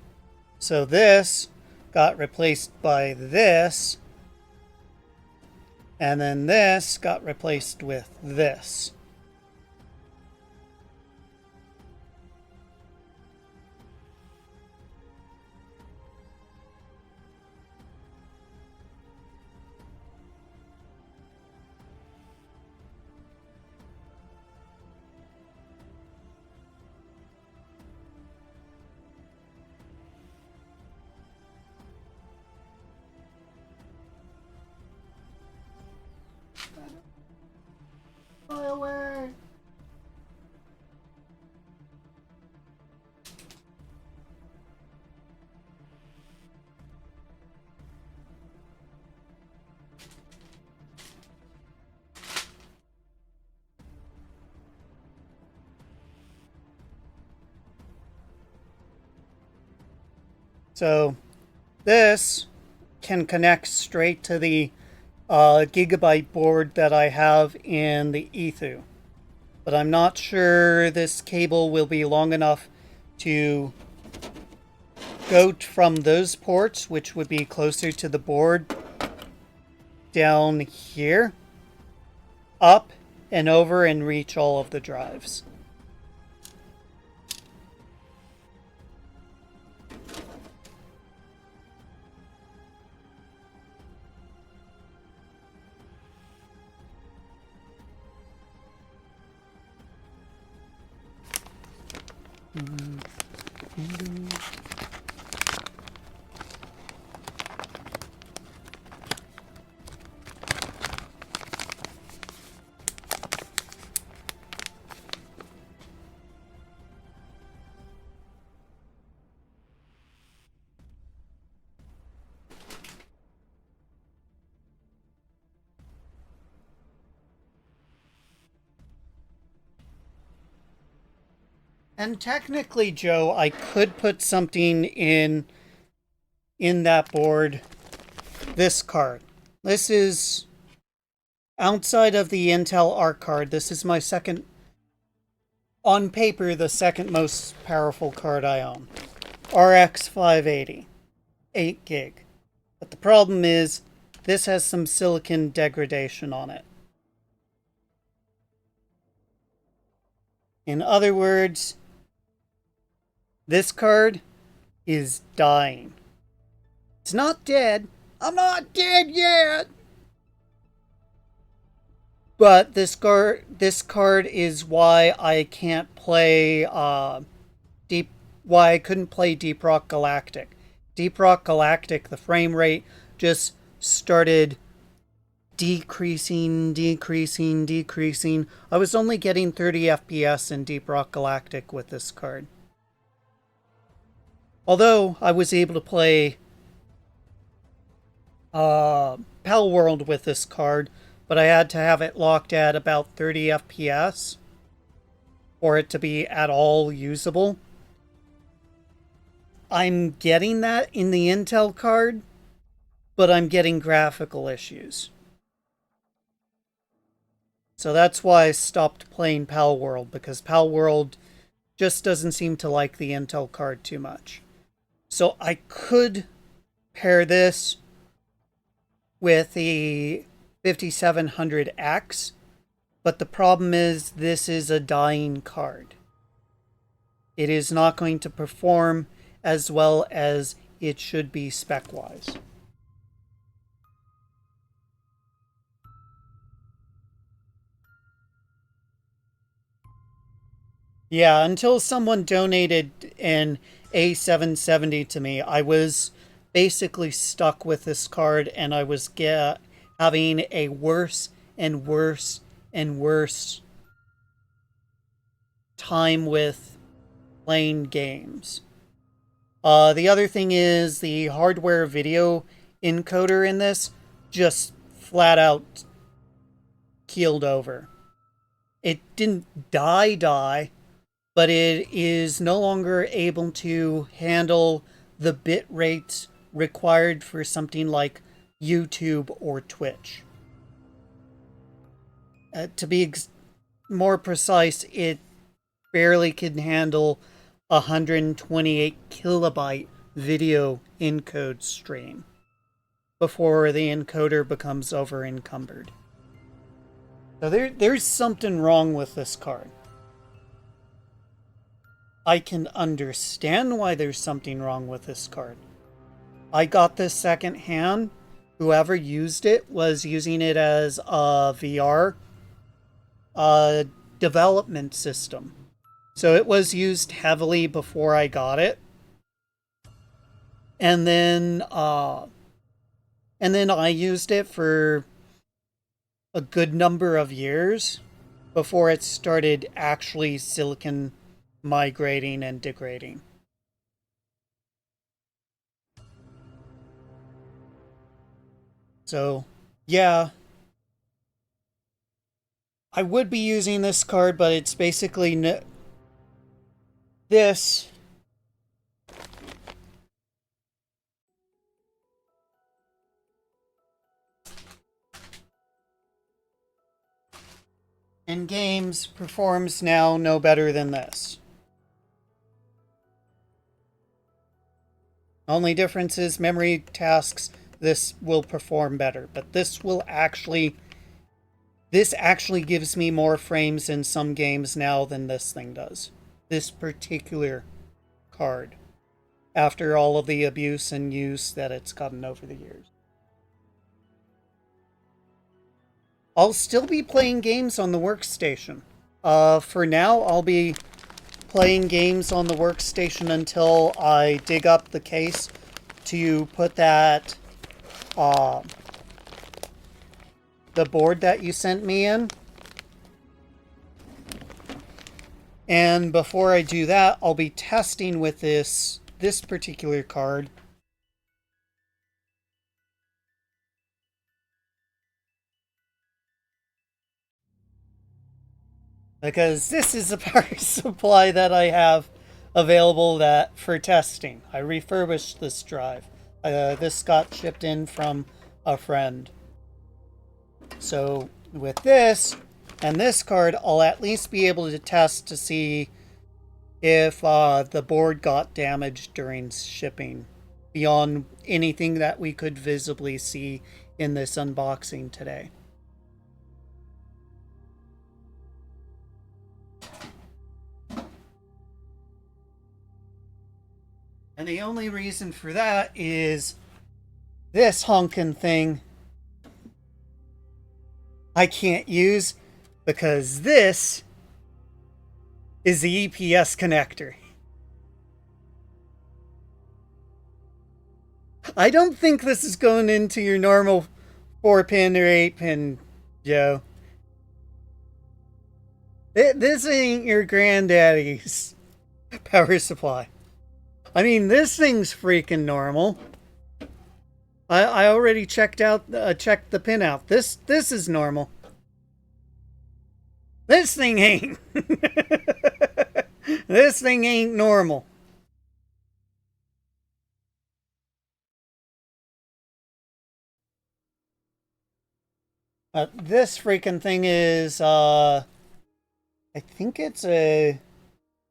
So this got replaced by this. And then this got replaced with this. Fly away! So this can connect straight to the gigabyte board that I have in the Ethu. But I'm not sure this cable will be long enough to go from those ports, which would be closer to the board, down here, up and over and reach all of the drives. And technically, Joe, I could put something in that board. This card. This is outside of the Intel Arc card. This is my second, on paper, the second most powerful card I own. RX 580, 8 gig. But the problem is, this has some silicon degradation on it. In other words, this card is dying. It's not dead. I'm not dead yet. But this card is why I can't play why I couldn't play Deep Rock Galactic. Deep Rock Galactic, the frame rate just started decreasing. I was only getting 30 FPS in Deep Rock Galactic with this card. Although I was able to play Pal World with this card, but I had to have it locked at about 30 FPS for it to be at all usable. I'm getting that in the Intel card, but I'm getting graphical issues. So that's why I stopped playing Pal World, because Pal World just doesn't seem to like the Intel card too much. So I could pair this with the 5700X, but the problem is this is a dying card. It is not going to perform as well as it should be spec-wise. Yeah, until someone donated an A770 to me, I was basically stuck with this card, and I was having a worse and worse and worse time with playing games. The other thing is the hardware video encoder in this just flat out keeled over. It didn't die, but it is no longer able to handle the bit rates required for something like YouTube or Twitch. To be more precise, it barely can handle 128 kilobyte video encode stream before the encoder becomes over encumbered. So there's something wrong with this card. I can understand why there's something wrong with this card. I got this secondhand. Whoever used it was using it as a VR development system. So it was used heavily before I got it. And then I used it for a good number of years before it started actually silicon migrating and degrading. So, yeah. I would be using this card, but it's basically this. In games, performs now no better than this. Only difference is memory tasks, this will perform better. But this actually gives me more frames in some games now than this thing does. This particular card. After all of the abuse and use that it's gotten over the years. I'll still be playing games on the workstation. For now, I'll be playing games on the workstation until I dig up the case to put that, the board that you sent me in. And before I do that, I'll be testing with this particular card. Because this is a power supply that I have available for testing. I refurbished this drive. This got shipped in from a friend. So with this and this card, I'll at least be able to test to see if the board got damaged during shipping beyond anything that we could visibly see in this unboxing today. And the only reason for that is this honkin' thing I can't use because this is the EPS connector. I don't think this is going into your normal 4-pin or 8-pin, Joe. This ain't your granddaddy's power supply. I mean, this thing's freaking normal. I already checked the pin out. This is normal. This thing ain't. This thing ain't normal. This freaking thing is, I think it's a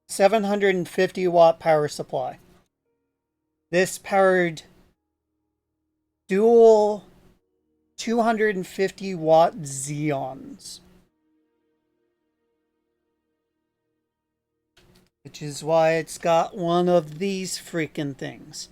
750 watt power supply. This powered dual 250 watt Xeons. Which is why it's got one of these freaking things.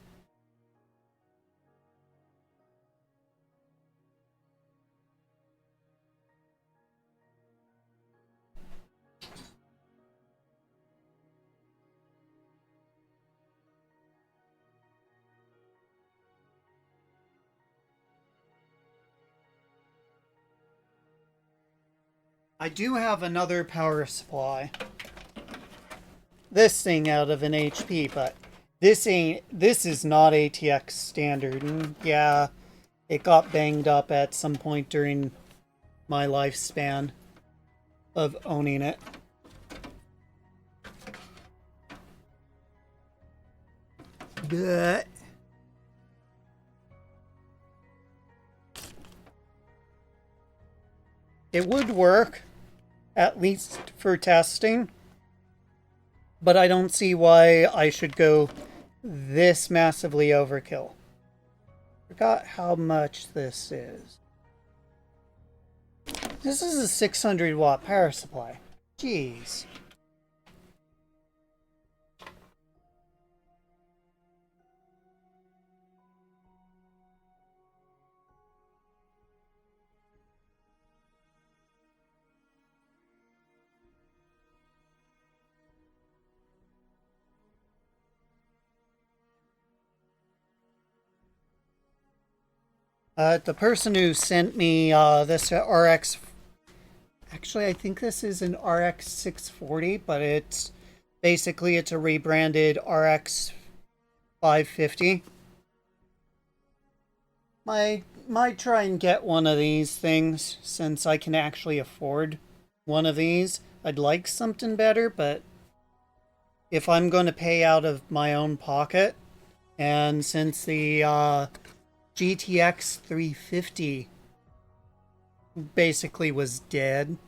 I do have another power supply. This thing out of an HP, but this is not ATX standard. And yeah, it got banged up at some point during my lifespan of owning it. But it would work. at least for testing. But I don't see why I should go this massively overkill. Forgot how much this is. This is a 600 watt power supply. Jeez. The person who sent me this RX, actually I think this is an RX 640, but it's basically it's a rebranded RX 550. Might try and get one of these things since I can actually afford one of these. I'd like something better, but if I'm going to pay out of my own pocket, and since the GTX 350 basically was dead,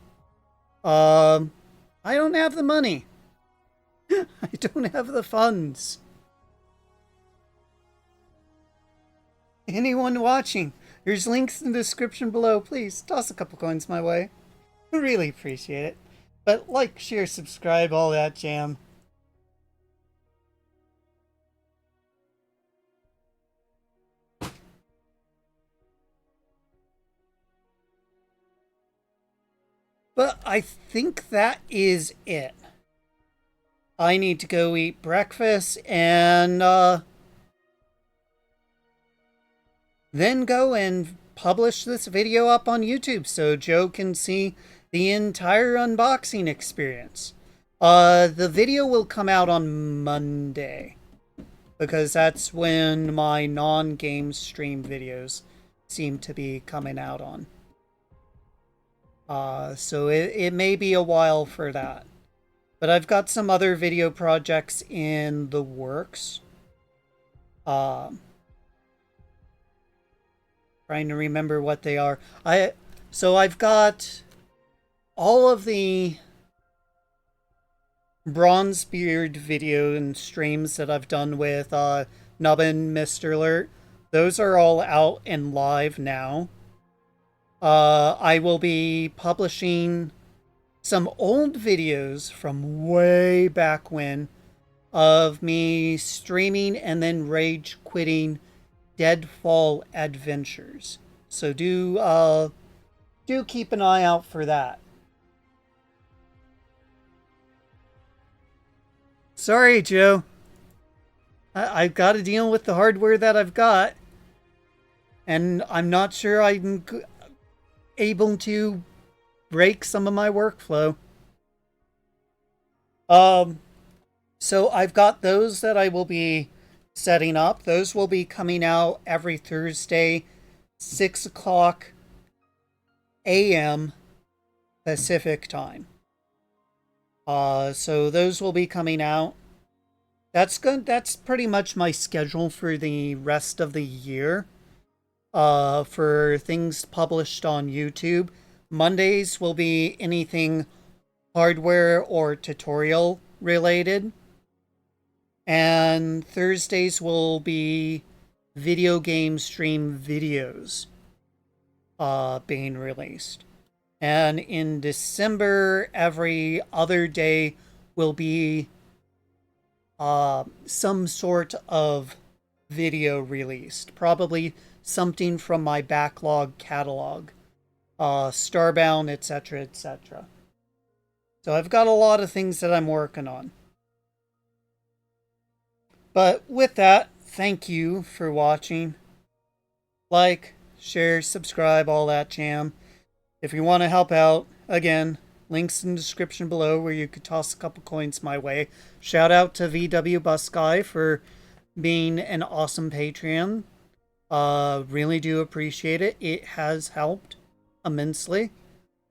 I don't have the money. I don't have the funds. Anyone watching, there's links in the description below. Please toss a couple coins my way. I really appreciate it. But like, share, subscribe, all that jam. But I think that is it. I need to go eat breakfast and then go and publish this video up on YouTube so Joe can see the entire unboxing experience. The video will come out on Monday because that's when my non-game stream videos seem to be coming out on. So it may be a while for that. But I've got some other video projects in the works. Trying to remember what they are. So I've got all of the Bronzebeard video and streams that I've done with Nubbin, Mr. Alert. Those are all out and live now. I will be publishing some old videos from way back when of me streaming and then rage quitting Deadfall Adventures. So do keep an eye out for that. Sorry, Joe. I've got to deal with the hardware that I've got. And I'm not sure I'm able to break some of my workflow. So I've got those that I will be setting up. Those will be coming out every Thursday, 6 o'clock a.m. Pacific time. So those will be coming out. That's good. That's pretty much my schedule for the rest of the year. For things published on YouTube. Mondays will be anything hardware or tutorial related. And Thursdays will be video game stream videos being released. And in December, every other day will be some sort of video released. Probably something from my backlog catalog. Starbound, etc., etc. So I've got a lot of things that I'm working on. But with that, thank you for watching. Like, share, subscribe, all that jam. If you want to help out, again, links in the description below where you could toss a couple coins my way. Shout out to VW Bus Guy for being an awesome Patreon. Really do appreciate it. It has helped immensely.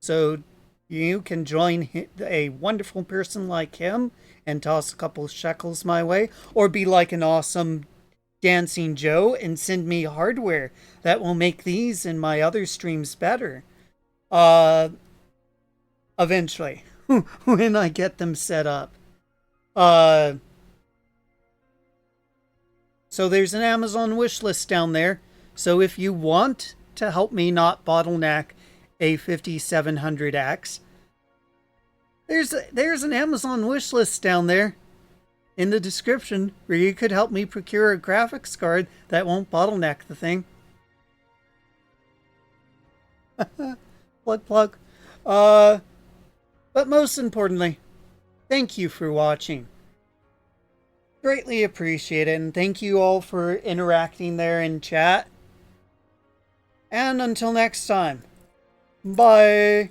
So you can join a wonderful person like him and toss a couple shekels my way, or be like an awesome Dancing Joe and send me hardware that will make these and my other streams better. eventually, when I get them set up. So there's an Amazon wish list down there. So if you want to help me not bottleneck a 5700X, there's an Amazon wish list down there in the description where you could help me procure a graphics card that won't bottleneck the thing. Plug. But most importantly, thank you for watching. Greatly appreciate it, and thank you all for interacting there in chat. And until next time, bye!